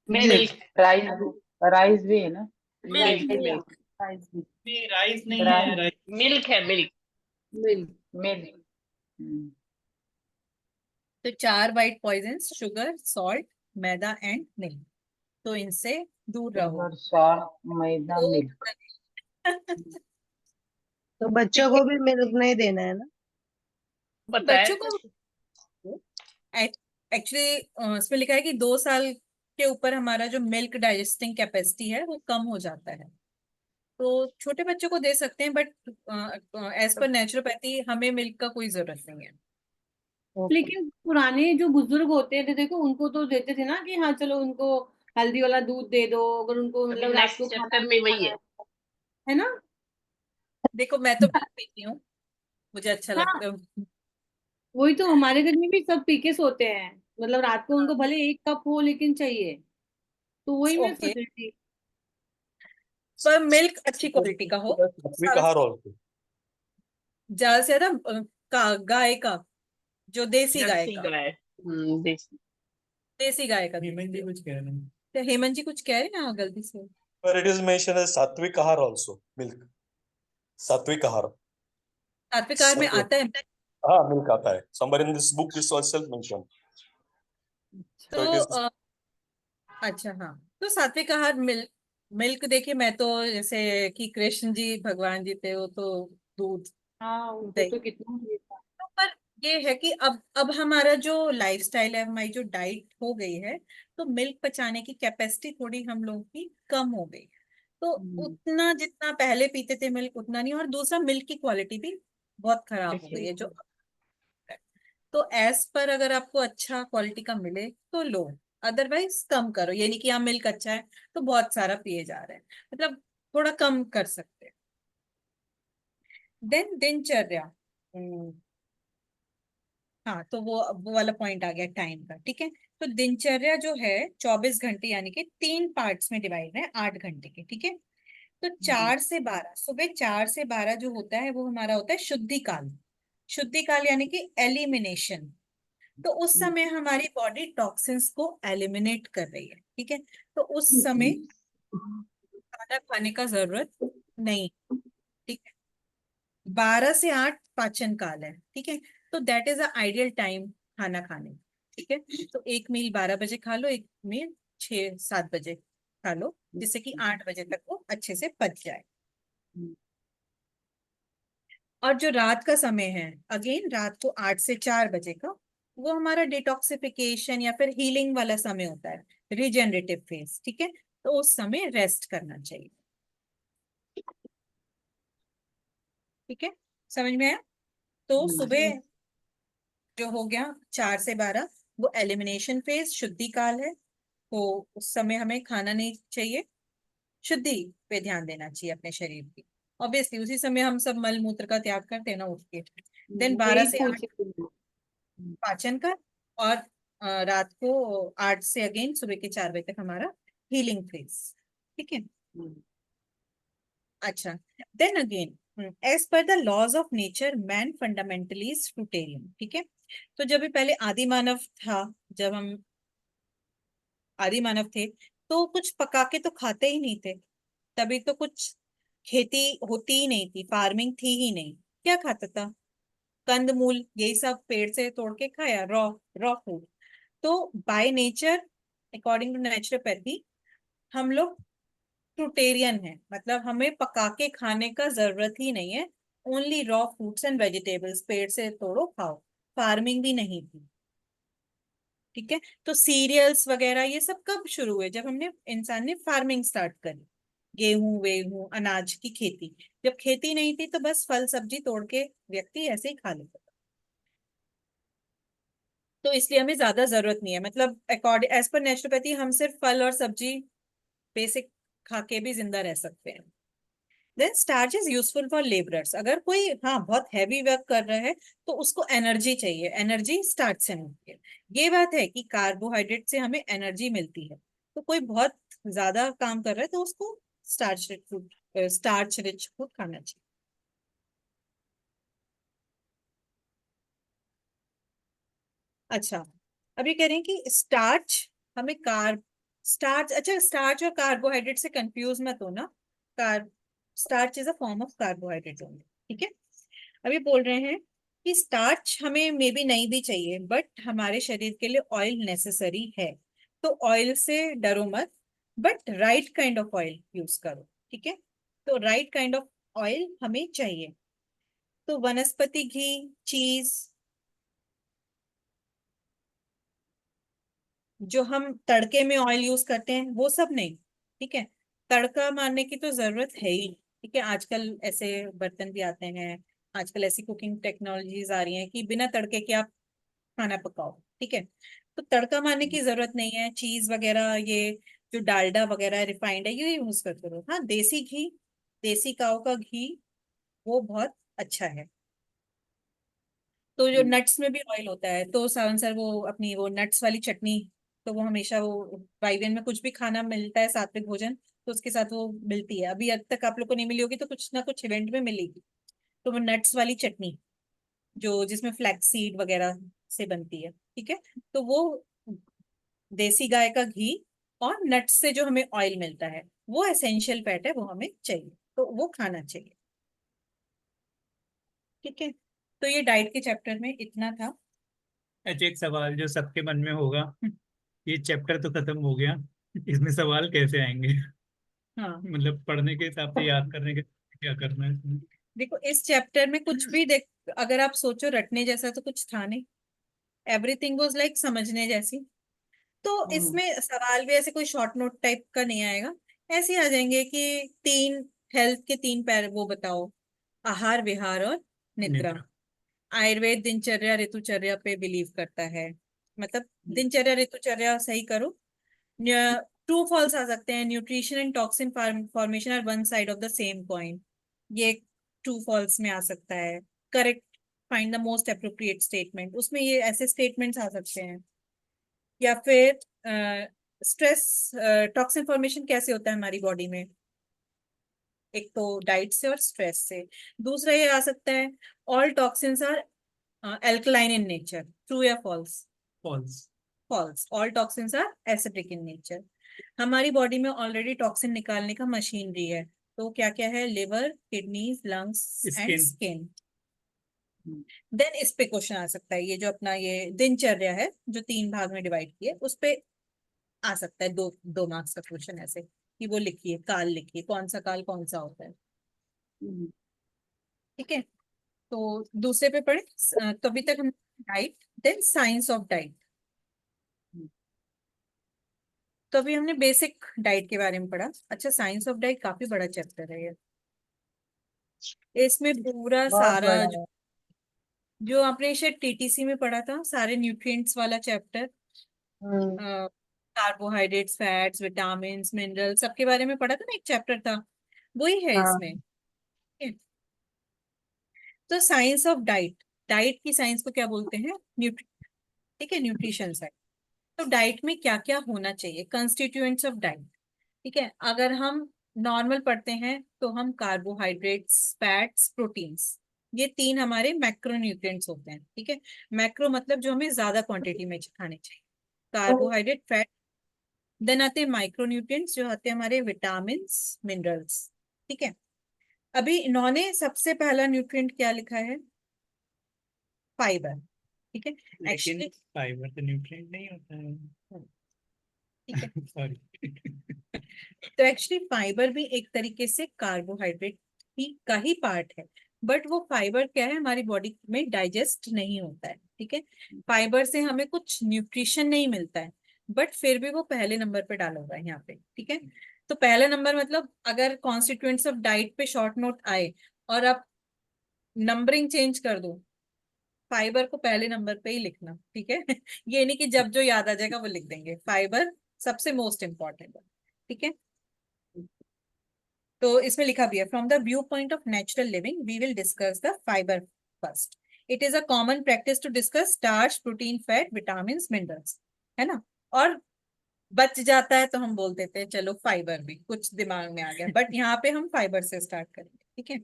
मिल्क, राइस, राइस भी है ना। मिल्क। मिल्क। नहीं, राइस नहीं Dry. है, राइस मिल्क है, मिल्क। मिल्क। Milk. Hmm. तो 4 white poisons, sugar, salt, maida and milk. तो इनसे दूर रहो। Sugar, salt, maida, तो milk. तो बच्चों को भी मिल्क नहीं देना है ना? बताया बच्चों को एक्चुअली इसमें लिखा है कि 2 साल के ऊपर हमारा जो मिल्क डाइजेस्टिंग कैपेसिटी है वो कम हो जाता है। तो छोटे बच्चों को दे सकते हैं, बट एज पर नेचुरोपैथी हमें मिल्क का कोई जरूरत नहीं है। Okay. लेकिन पुराने जो बुजुर्ग होते थे देखो, उनको तो देते थे ना कि हाँ चलो उनको हल्दी वाला दूध दे दो, अगर उनको अभी मतलब रात नेक्स्ट को चैप्टर में वही है। है ना। देखो मैं तो मिल्क पीती हूँ, मुझे अच्छा हाँ, लगता है। वही तो हमारे घर में भी सब पी के सोते हैं, मतलब रात को उनको भले 1 कप हो लेकिन चाहिए। तो वही मैं ओके, सोच रही थी। पर मिल्क अच्छी क्वालिटी का हो, सात्विक आहार also. ज्यादा से ज्यादा गाय का, जो देसी गाय जर्सी का, गाय। देसी। देसी गाय का दूध। हेमंत जी कुछ कह रहे हैं। तो हेमंत जी कुछ कह रहे हैं? हाँ, गलती से। But it is mentioned as sattvic ahar also, milk. सात्विक आहार. सात्विक आहार में आता है। हाँ, milk आता है. Somewhere in this book this was self mentioned. तो So it is. अच्छा, हाँ, तो सात्विक आहार मिल्क देखिए, मैं तो जैसे कि कृष्ण जी भगवान जी थे, वो तो दूध, हाँ, उनको दही। तो कितना ये था। तो पर ये है कि अब हमारा जो लाइफस्टाइल है, हमारी जो डाइट हो गई है, तो मिल्क पचाने की कैपेसिटी थोड़ी हम लोगों की कम हो गई है। तो उतना जितना पहले पीते थे मिल्क, उतना नहीं। और दूसरा, मिल्क की क्वालिटी भी बहुत खराब हो गई है जो। तो एज पर अगर आपको अच्छा क्वालिटी का मिले तो लो, अदरवाइज कम करो। ये नहीं कि हाँ मिल्क अच्छा है तो बहुत सारा पिए जा रहे हैं, मतलब थोड़ा कम कर सकते हैं। देन दिनचर्या। हम्म, हाँ, तो वो वाला पॉइंट आ गया टाइम का, ठीक है। तो दिनचर्या जो है 24 घंटे, यानी कि 3 पार्ट्स में डिवाइड है, 8 घंटे के, ठीक है। तो 4 से 12, सुबह 4 से 12 जो होता है वो हमारा होता है शुद्धि काल। शुद्धि काल यानी कि एलिमिनेशन। तो उस समय हमारी बॉडी टॉक्सिन्स को एलिमिनेट कर रही है, ठीक है। तो उस समय खाना खाने का जरूरत नहीं, ठीक है। 12 से 8 पाचन काल है, ठीक है। तो that is a ideal time खाना खाने, ठीक है। तो एक मील 12 बजे खा लो, एक मील 6-7 बजे खा लो, जिससे कि 8 बजे तक वो अच्छे से पच जाए। और जो रात का समय है, अगेन रात को 8 से 4 बजे का, वो हमारा डिटॉक्सिफिकेशन या फिर हीलिंग वाला समय होता है, रिजेनरेटिव फेज, ठीक है। तो उस समय रेस्ट करना चाहिए, ठीक है। समझ में आया? तो सुबह जो हो गया 4 से 12, वो एलिमिनेशन फेज, शुद्धि काल है। तो उस समय हमें खाना नहीं चाहिए, शुद्धि पे ध्यान देना चाहिए अपने शरीर की। ऑब्वियसली उसी समय हम सब मल मूत्र का त्याग करते हैं ना, उठ के। देन 12 से 8 पाचन का। और रात को 8 से अगेन सुबह के 4 बजे तक हमारा हीलिंग फेज, ठीक है। अच्छा, then again as per the laws of nature man fundamentally is fruitarian, ठीक है। तो जब भी पहले आदि मानव था, जब हम आदि मानव थे, तो कुछ पका के तो खाते ही नहीं थे। तभी तो कुछ खेती होती ही नहीं थी, फार्मिंग थी ही नहीं। क्या खाता था? कंद मूल, यही सब पेड़ से तोड़ के खाया, रॉ रॉ फूड। तो by nature, according to naturopathy, हम लोग फ्रूटेरियन है, मतलब हमें पका के खाने का जरूरत ही नहीं है। Only raw fruits and vegetables, पेड़ से तोड़ो खाओ। फार्मिंग भी नहीं थी, ठीक है। तो सीरियल्स वगैरह ये सब कब शुरू हुए? जब हमने इंसान ने फार्मिंग स्टार्ट करी, गेहूं वेहूं अनाज की खेती। जब खेती नहीं थी तो बस फल सब्जी तोड़ के व्यक्ति ऐसे ही खा लेता था। तो इसलिए हमें ज्यादा जरूरत नहीं है, मतलब अकॉर्डिंग एज पर नेचुरोपैथी हम सिर्फ फल और सब्जी बेसिक खा के भी जिंदा रह सकते हैं। Then starch is useful for labourers. अगर कोई हाँ बहुत हैवी वर्क कर रहा है तो उसको एनर्जी चाहिए, एनर्जी स्टार्च से मिलती है। ये बात है कि कार्बोहाइड्रेट से हमें एनर्जी मिलती है। तो कोई बहुत ज्यादा काम कर रहा है तो उसको स्टार्च रिच फूड खाना चाहिए। अच्छा, अभी कह रहे हैं कि स्टार्च हमें कार्ब स्टार्च, अच्छा स्टार्च और कार्बोहाइड्रेट से कंफ्यूज मत हो ना। Carb starch is a form of carbohydrate only. ठीक है, अभी बोल रहे हैं कि स्टार्च हमें मे बी नहीं भी चाहिए, बट हमारे शरीर के लिए ऑयल नेसेसरी है। तो ऑयल से डरो मत, but right kind of oil use करो। ठीक है, तो राइट काइंड ऑफ ऑयल हमें चाहिए। तो वनस्पति घी, चीज, जो हम तड़के में ऑयल यूज करते हैं वो सब नहीं। ठीक है, तड़का मारने की तो जरूरत है ही। ठीक है, आजकल ऐसे बर्तन भी आते हैं, आजकल ऐसी कुकिंग टेक्नोलॉजीज आ रही हैं कि बिना तड़के के आप खाना पकाओ। ठीक है, तो तड़का मारने की जरूरत नहीं है। चीज वगैरह, ये जो डालडा वगैरह रिफाइंड है, ये यूज करते रहो। हाँ, देसी घी, देसी काऊ का घी, वो बहुत अच्छा है। तो जो नट्स में भी ऑयल होता है, तो सावन सर वो अपनी वो नट्स वाली चटनी, तो वो हमेशा वो वाइवेन में कुछ भी खाना मिलता है सात्विक भोजन, तो उसके साथ वो मिलती है। अभी अब तक आप लोग को नहीं मिली होगी, तो कुछ ना कुछ इवेंट में मिलेगी। तो वो नट्स वाली चटनी, जो जिसमें फ्लैक्स सीड वगैरह से बनती है। ठीक है, तो वो देसी गाय का घी और नट्स से जो हमें ऑयल मिलता है, वो एसेंशियल फैट है, वो हमें चाहिए, तो वो खाना चाहिए। ठीक है, तो ये डाइट के चैप्टर में इतना था। अच्छा, एक सवाल जो सबके मन में होगा, ये चैप्टर तो खत्म हो गया, इसमें सवाल कैसे आएंगे? हाँ, मतलब पढ़ने के हिसाब से, याद करने के क्या करना है इसमें? देखो इस चैप्टर में कुछ भी देख, अगर आप सोचो रटने जैसा तो कुछ था नहीं। एवरीथिंग वाज लाइक समझने जैसी। तो इसमें सवाल भी ऐसे कोई शॉर्ट नोट टाइप का नहीं आएगा। ऐसे आ जाएंगे कि तीन हेल्थ के तीन पैर वो बताओ, आहार, विहार और निद्रा। निद्रा। आयुर्वेद दिनचर्या ऋतुचर्या पे बिलीव करता है। मतलब दिनचर्या ऋतुचर्या सही करो। ट्रू फॉल्स आ सकते हैं। Nutrition and toxin formation are one side of the same coin, ये ट्रू फॉल्स में आ सकता है। Correct, find the most appropriate statement, उसमें ये ऐसे स्टेटमेंट्स आ सकते हैं। या फिर स्ट्रेस, टॉक्सिन फॉर्मेशन कैसे होता है हमारी बॉडी में, एक तो डाइट से और स्ट्रेस से। दूसरा ये आ सकता है, all toxins are alkaline in nature, true या false? False. False, all toxins are acidic in nature. हमारी बॉडी में ऑलरेडी टॉक्सिन निकालने का मशीनरी है, तो क्या क्या है, liver, kidneys, lungs and Skin. Skin. Then इस पे क्वेश्चन आ सकता है, ये जो अपना ये दिनचर्या है जो 3 भाग में डिवाइड किए, उस पे आ सकता है 2 मार्क्स का क्वेश्चन, ऐसे कि वो लिखिए, काल लिखिए, कौन सा काल कौन सा होता है। ठीक है, तो दूसरे पे पढ़े। तो अभी तक हम diet, then science of diet. तो अभी हमने बेसिक डाइट के बारे में पढ़ा। अच्छा, साइंस ऑफ डाइट काफी बड़ा चैप्टर है ये। इसमें पूरा बहुत सारा बड़ा है। जो आपने शायद टीटीसी में पढ़ा था, सारे न्यूट्रिएंट्स वाला चैप्टर, हम्म। कार्बोहाइड्रेट्स, फैट्स, विटामिन, मिनरल, सबके बारे में पढ़ा था ना, एक चैप्टर था, वही है हाँ। इसमें। ठीक है? तो साइंस ऑफ डाइट, डाइट की साइंस को क्या बोलते हैं? ठीक है, न्यूट्रिशन साइंस। तो डाइट में क्या क्या होना चाहिए, कंस्टिट्यूएंट्स ऑफ डाइट। ठीक है, अगर हम नॉर्मल पढ़ते हैं तो हम कार्बोहाइड्रेट्स, फैट्स, प्रोटीन्स, ये 3 हमारे मैक्रोन्यूट्रिएंट्स होते हैं। ठीक है, मैक्रो मतलब जो हमें ज्यादा क्वांटिटी में खाने चाहिए, कार्बोहाइड्रेट, फैट। देन आते हैं माइक्रोन्यूट्रिएंट्स, जो आते हैं हमारे विटामिन, मिनरल्स। ठीक है, अभी इन्होंने सबसे पहला न्यूट्रिएंट क्या लिखा है? फाइबर। ठीक है, लेकिन एक्चुअली फाइबर तो न्यूट्रिएंट नहीं होता है। ठीक है, सॉरी। तो एक्चुअली फाइबर भी एक तरीके से कार्बोहाइड्रेट ही का ही पार्ट है, बट वो फाइबर क्या है, हमारी बॉडी में डाइजेस्ट नहीं होता है। ठीक है, फाइबर से हमें कुछ न्यूट्रिशन नहीं मिलता है, बट फिर भी वो पहले नंबर पे डाला हुआ है यहाँ पे। ठीक है, तो पहले नंबर मतलब अगर कॉन्स्टिट्यूएंट्स ऑफ डाइट पे शॉर्ट नोट आए और आप नंबरिंग चेंज कर दो, फाइबर को पहले नंबर पे ही लिखना। ठीक है, ये नहीं कि जब जो याद आ जाएगा वो लिख देंगे, फाइबर सबसे मोस्ट इंपॉर्टेंट है। ठीक है, तो इसमें लिखा भी है, from the view point of natural living we will discuss the fibre first. It is a common practice to discuss starch, protein, fat, vitamin, minerals, है ना। और बच जाता है तो हम बोल देते हैं चलो फाइबर भी, कुछ दिमाग में आ गया, बट यहाँ पे हम फाइबर से स्टार्ट करेंगे। ठीक है,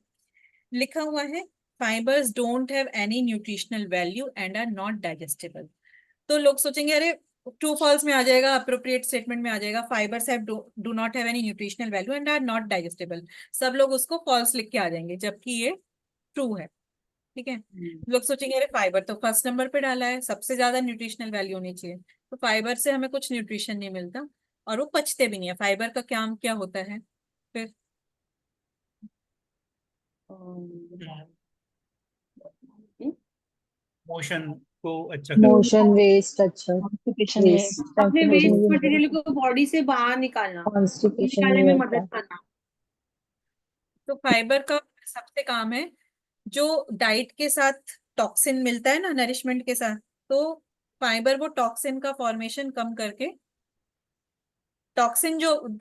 लिखा हुआ है, fibres don't have any nutritional value and are not digestible. तो लोग सोचेंगे अरे ट्रू फॉल्स में आ जाएगा, अप्रोप्रिएट स्टेटमेंट में आ जाएगा, fibres have do not have any nutritional value and are not digestible. सब लोग उसको फॉल्स लिख के आ जाएंगे, जबकि ये ट्रू है। ठीक है, लोग सोचेंगे अरे फाइबर तो फर्स्ट नंबर पे डाला है, सबसे ज्यादा न्यूट्रिशनल वैल्यू होनी चाहिए, तो फाइबर से हमें कुछ न्यूट्रिशन नहीं मिलता और वो पचते भी नहीं है। फाइबर का काम क्या होता है फिर? मोशन को अच्छा मोशन वेस्ट, अच्छा कॉन्स्टिपेशन वेस्ट अपने वेस्ट कंस्टिपेशन भी मटेरियल को बॉडी से बाहर निकालना, कॉन्स्टिपेशन निकालने नहीं में होता। मदद करना। तो फाइबर का सबसे काम है, जो डाइट के साथ टॉक्सिन मिलता है ना, नरिशमेंट के साथ, तो फाइबर वो टॉक्सिन का फॉर्मेशन कम करके, टॉक्सिन जो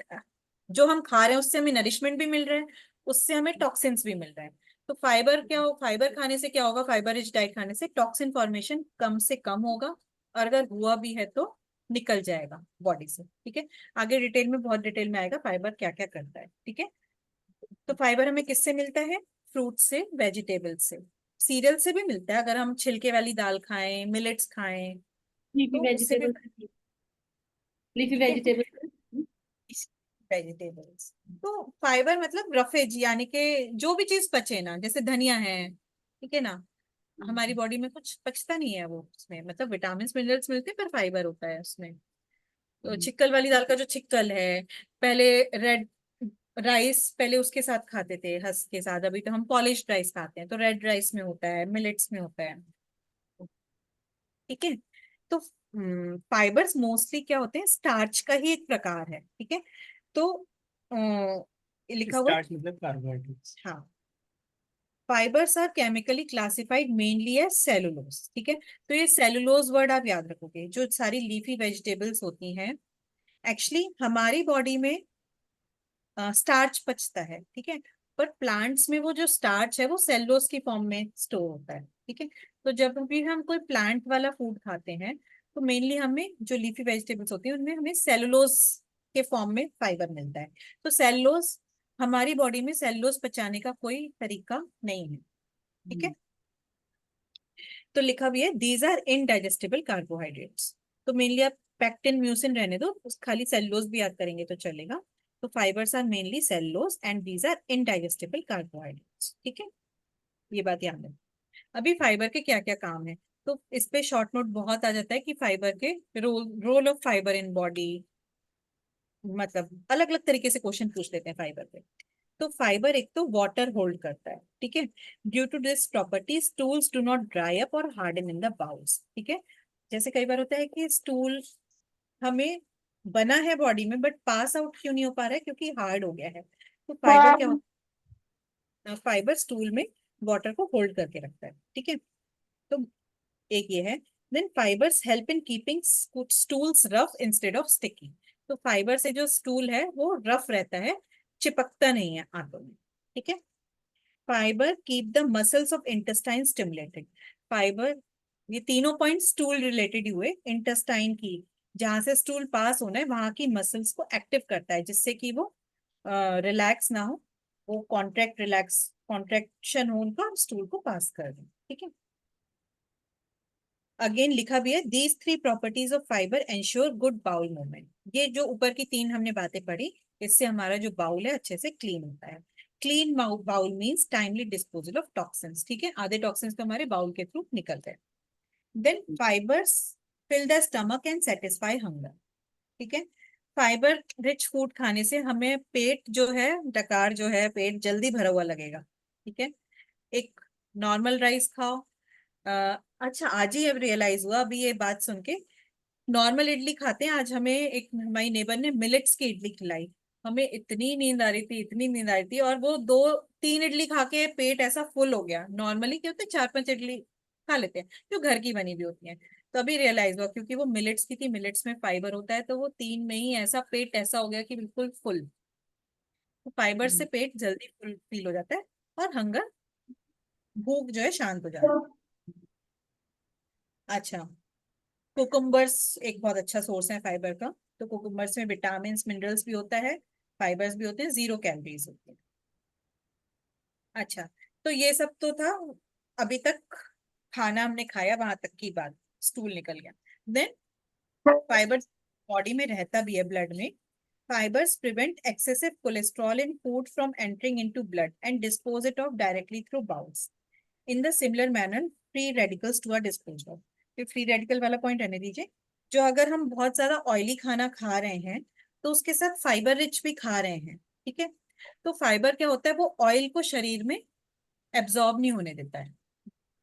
जो हम खा रहे हैं उससे हमें नरिशमेंट भी मिल रहा है, उससे हमें टॉक्सिन्स भी मिल रहे हैं। तो फाइबर क्या हो, फाइबर खाने से क्या होगा, फाइबर रिच डाइट खाने से टॉक्सिन फॉर्मेशन कम से कम होगा, और अगर हुआ भी है तो निकल जाएगा बॉडी से। ठीक है, आगे डिटेल में, बहुत डिटेल में आएगा फाइबर क्या क्या करता है। ठीक है, तो फाइबर हमें किससे मिलता है? फ्रूट से, वेजिटेबल से, सीरियल से भी मिलता है, अगर हम छिलके वाली दाल खाएं, मिलेट्स खाएं लीफी तो उससे भी। वेजिटेबल, लीफी ठीक है, वेजिटेबल। वेजिटेबल्स, तो फाइबर मतलब रफेज, यानी कि जो भी चीज पचे ना, जैसे धनिया है, ठीक है ना, हमारी बॉडी में कुछ पचता नहीं है वो, उसमें मतलब विटामिन मिनरल्स मिलते हैं पर फाइबर होता है उसमें। तो छिक्कल वाली दाल का जो छिक्कल है, पहले रेड राइस पहले उसके साथ खाते थे, हंस के साथ, अभी तो हम पॉलिश्ड राइस खाते हैं, तो रेड राइस में होता है, मिलेट्स में होता है। ठीक है, तो फाइबर्स मोस्टली क्या होते हैं, स्टार्च का ही एक प्रकार है। ठीक है, तो ये लिखा हुआ है, स्टार्च मतलब कार्बोहाइड्रेट्स। हाँ, fibres are chemically classified mainly as cellulose. ठीक है, तो ये सेलुलोज वर्ड आप याद रखोगे, जो सारी लीफी वेजिटेबल्स होती हैं, एक्चुअली हमारी बॉडी में स्टार्च पचता है। ठीक है, पर प्लांट्स में वो जो स्टार्च है वो सेलुलोज की फॉर्म में स्टोर होता है। ठीक है, तो जब भी हम कोई प्लांट वाला फूड खाते हैं, तो मेनली हमें जो लीफी वेजिटेबल्स होती हैं उनमें हमें सेलुलोज के फॉर्म में फाइबर मिलता है। तो सेलुलोज, हमारी बॉडी में सेलुलोज पचाने का कोई तरीका नहीं है। ठीक है, तो लिखा भी है दीज आर इनडाइजेस्टेबल कार्बोहाइड्रेट्स। तो मेनली आप पेक्टिन म्यूसिन रहने दो, उस खाली सेलुलोज भी याद करेंगे तो चलेगा। तो fibres are mainly cellulose and these are indigestible carbohydrates. ठीक है, ये बात याद है। अभी फाइबर के क्या क्या काम है, तो इस पे शॉर्ट नोट बहुत आ जाता है कि फाइबर के role of fibre in body, मतलब अलग अलग तरीके से क्वेश्चन पूछ लेते हैं फाइबर पे। तो फाइबर एक तो वाटर होल्ड करता है। ठीक है, due to this property stools do not dry up और हार्डन इन द बाउल्स। ठीक है, जैसे कई बार होता है कि स्टूल हमें बना है बॉडी में बट पास आउट क्यों नहीं हो पा रहा है, क्योंकि हार्ड हो गया है। तो फाइबर क्या होता है, फाइबर स्टूल में वाटर को होल्ड करके रखता है। ठीक है, तो एक ये है। Then fibres help in keeping stools rough instead of sticky. तो फाइबर से जो स्टूल है वो रफ रहता है, चिपकता नहीं है आंतों में। ठीक है, fibre keep the muscles of intestine stimulated. Fibre, ये तीनों पॉइंट स्टूल रिलेटेड हुए, इंटेस्टाइन की, जहां से स्टूल पास होना है वहां की मसल्स को एक्टिव करता है, जिससे कि वो रिलैक्स ना हो, वो कॉन्ट्रैक्ट रिलैक्स कॉन्ट्रैक्शन हो उनका, स्टूल को पास कर दें। ठीक है, अगेन लिखा भी है these three properties of fibre ensure good bowel movement. ये जो ऊपर की तीन हमने बातें पढ़ी, इससे हमारा जो बाउल है अच्छे से क्लीन होता है। Clean bowel means timely disposal of toxins. ठीक है, आधे टॉक्सिन्स तो हमारे बाउल के थ्रू निकलते हैं। Then fibres fill the stomach and satisfy hunger. ठीक है, फाइबर रिच फूड खाने से हमें पेट जो है, डकार जो है, पेट जल्दी भरा हुआ लगेगा। ठीक है, एक नॉर्मल राइस खाओ, अच्छा आज ही अब रियलाइज हुआ अभी ये बात सुन के, नॉर्मल इडली खाते हैं, आज हमें एक हमारी नेबर ने मिलेट्स की इडली खिलाई, हमें इतनी नींद आ रही थी, इतनी नींद आ रही थी, और वो 2-3 इडली खा के पेट ऐसा फुल हो गया। नॉर्मली क्या होता है 4-5 इडली खा लेते हैं जो घर की बनी हुई होती है, तो अभी रियलाइज हुआ क्योंकि वो मिलेट्स की थी, मिलेट्स में फाइबर होता है, तो वो 3 में ही ऐसा पेट ऐसा हो गया कि बिल्कुल फुल। तो फाइबर से पेट जल्दी फुल फील हो जाता है, और हंगर, भूख जो है शांत हो जाती है। अच्छा, कुकुम्बर्स एक बहुत अच्छा सोर्स है फाइबर का। तो कुकुम्बर्स में विटामिन मिनरल्स भी होता है, फाइबर्स भी होते हैं, 0 कैलोरीज होते हैं। अच्छा, तो ये सब तो था अभी तक, खाना हमने खाया वहां तक की बात, स्टूल निकल गया। देन फाइबर बॉडी में रहता भी है, ब्लड में। Fibers prevent excessive cholesterol in food from entering into blood and dispose it off directly through bowels. In the similar manner, free radicals too are disposed of. ये फ्री रेडिकल वाला पॉइंट रहने दीजिए। जो अगर हम बहुत ज्यादा ऑयली खाना खा रहे हैं तो उसके साथ फाइबर रिच भी खा रहे हैं, ठीक है, तो फाइबर क्या होता है, वो ऑयल को शरीर में एब्जॉर्ब नहीं होने देता है।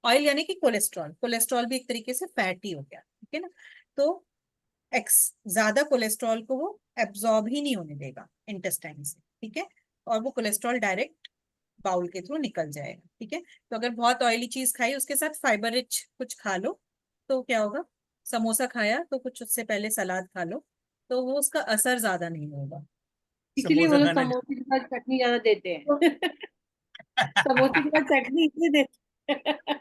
ऑयल यानी कि कोलेस्ट्रॉल, कोलेस्ट्रॉल भी एक तरीके से फैट ही हो गया, ठीक है ना। तो ज्यादा कोलेस्ट्रॉल को वो एब्जॉर्ब ही नहीं होने देगा इंटेस्टाइन से, ठीक है, और वो कोलेस्ट्रॉल डायरेक्ट बाउल के थ्रू निकल जाएगा, ठीक है। तो अगर बहुत ऑयली चीज खाई उसके साथ फाइबर रिच कुछ खा लो तो क्या होगा, समोसा खाया तो कुछ उससे पहले सलाद खा लो तो वो उसका असर ज्यादा नहीं होगा। इसलिए वो समोसा लोग खाना समोसे के साथ चटनी ज्यादा देते हैं। समोसे के साथ चटनी इसलिए देते हैं।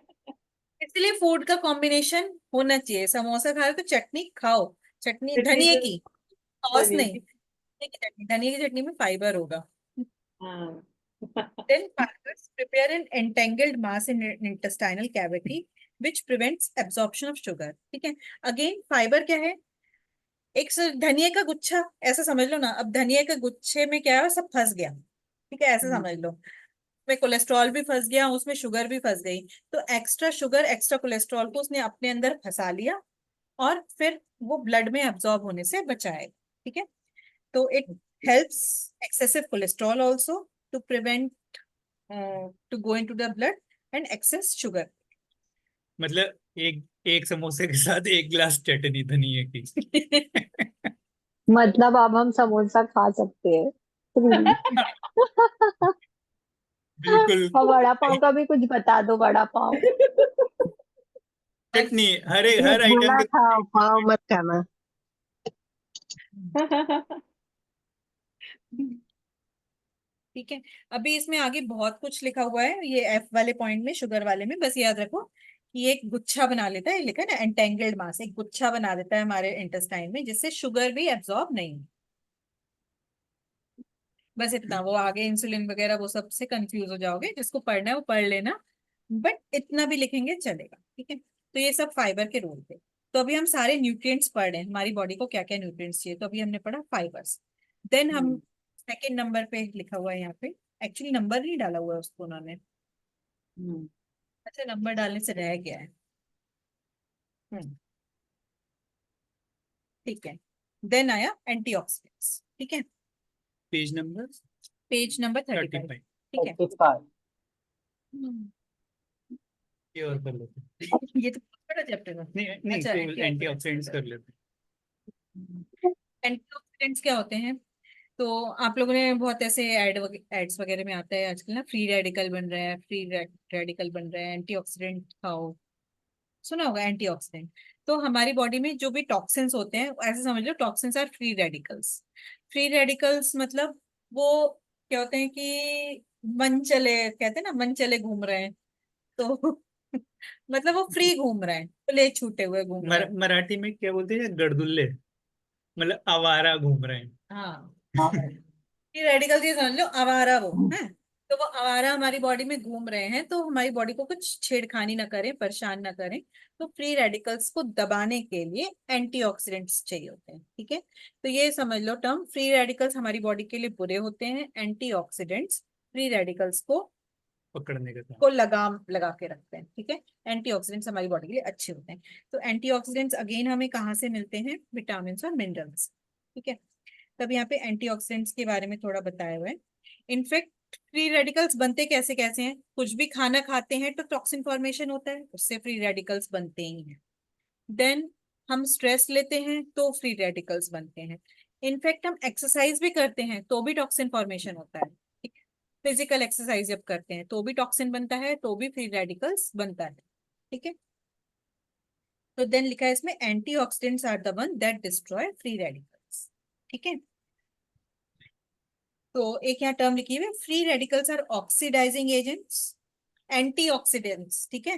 इसलिए फूड का कॉम्बिनेशन होना चाहिए। समोसा खाओ तो चटनी खाओ, चटनी चटनी धनिए तो की, सॉस धनिया नहीं, की। धनिए की चटनी, धनिए की चटनी में फाइबर होगा। हाँ। Then fibers prepare an entangled mass in intestinal cavity which prevents absorption of sugar, ठीक है। अगेन फाइबर क्या है, एक धनिए का गुच्छा ऐसा समझ लो ना। अब धनिए के गुच्छे में क्या है, सब फंस गया, ठीक है, ऐसा समझ लो। उसमें कोलेस्ट्रॉल भी फंस गया, उसमें शुगर भी फंस गई, तो एक्स्ट्रा शुगर एक्स्ट्रा कोलेस्ट्रॉल को उसने अपने अंदर फंसा लिया और फिर वो ब्लड में एब्जॉर्ब होने से बचाएगा, ठीक है। तो it helps excessive cholesterol also to prevent to go into the blood and excess sugar. मतलब एक एक समोसे के साथ एक गिलास चटनी धनिए की। मतलब अब हम समोसा खा सकते हैं। बिल्कुल। और वड़ा पाव का भी कुछ बता दो, वड़ा पाव। चटनी हर ये हर आइटम भुना के खाओ, पाव मत खाना। ठीक है, अभी इसमें आगे बहुत कुछ लिखा हुआ है। ये एफ वाले पॉइंट में, शुगर वाले में, बस याद रखो कि ये एक गुच्छा बना लेता है, लिखा है ना एंटेंगल्ड मास, एक गुच्छा बना देता है हमारे इंटेस्टाइन में जिससे शुगर भी एब्जॉर्ब नहीं हो। बस इतना, वो आगे इंसुलिन वगैरह वो सब से कंफ्यूज हो जाओगे, जिसको पढ़ना है वो पढ़ लेना, बट इतना भी लिखेंगे चलेगा, ठीक है। तो ये सब फाइबर के रोल थे। तो अभी हम सारे न्यूट्रिएंट्स पढ़ रहे हैं, हमारी बॉडी को क्या क्या न्यूट्रिएंट्स चाहिए। तो अभी हमने पढ़ा फाइबर्स। देन हम सेकेंड नंबर पे लिखा हुआ है यहाँ पे, एक्चुअली नंबर नहीं डाला हुआ है उसको उन्होंने, अच्छा नंबर डालने से रह गया है। ठीक है, देन आया एंटीऑक्सीडेंट्स, ठीक है, पेज नंबर पेज नंबर 35, 35। ठीक है। 35। ये और कर लेते हैं। ये तो बहुत बड़ा चैप्टर है। नहीं अच्छा, तो एंटीऑक्सीडेंट्स कर लेते हैं। एंटीऑक्सीडेंट्स क्या होते हैं, तो आप लोगों ने बहुत ऐसे एड्स वगैरह में आता है आजकल ना, फ्री रेडिकल बन रहा है, फ्री रेडिकल बन रहा है, एंटीऑक्सीडेंट खाओ, सुना होगा एंटीऑक्सीडेंट। तो हमारी बॉडी में जो भी टॉक्सिन्स होते हैं, ऐसे समझ लो toxins are free radicals. Free radicals मतलब वो क्या होते हैं कि मन चले, कहते हैं ना मन चले घूम रहे हैं, तो मतलब वो फ्री घूम रहे हैं, खुले छूटे हुए घूम रहे हैं। मराठी में क्या बोलते हैं, गड़दुल्ले, मतलब आवारा घूम रहे हैं। हाँ, फ्री रेडिकल ये समझ लो आवारा वो है। तो वो आवारा हमारी बॉडी में घूम रहे हैं, तो हमारी बॉडी को कुछ छेड़खानी ना करें, परेशान ना करें, तो फ्री रेडिकल्स को दबाने के लिए एंटीऑक्सीडेंट्स चाहिए होते हैं, ठीक है। तो ये समझ लो टर्म, फ्री रेडिकल्स हमारी बॉडी के लिए बुरे होते हैं, एंटीऑक्सीडेंट्स फ्री रेडिकल्स पकड़ने का काम। को लगाम लगा के रखते हैं, ठीक है। एंटीऑक्सीडेंट्स हमारी बॉडी के लिए अच्छे होते हैं। तो एंटीऑक्सीडेंट्स अगेन हमें कहाँ से मिलते हैं, विटामिन और मिनरल्स, ठीक है। तब यहाँ पे एंटीऑक्सीडेंट्स के बारे में थोड़ा बताया हुआ है। इनफैक्ट फ्री रेडिकल्स बनते कैसे कैसे हैं, कुछ भी खाना खाते हैं तो टॉक्सिन फॉर्मेशन होता है, उससे फ्री रेडिकल्स बनते ही हैं। देन हम स्ट्रेस लेते हैं तो फ्री रेडिकल्स बनते हैं। इनफैक्ट हम एक्सरसाइज भी करते हैं तो भी टॉक्सिन फॉर्मेशन होता है, ठीक है। फिजिकल एक्सरसाइज जब करते हैं तो भी टॉक्सिन बनता है, तो भी फ्री रेडिकल्स बनता है, ठीक है। तो देन लिखा है इसमें antioxidants are the one that destroy free radicals, ठीक है। तो एक यहाँ टर्म लिखी हुई है, free radicals are oxidising agents, antioxidants, ठीक है।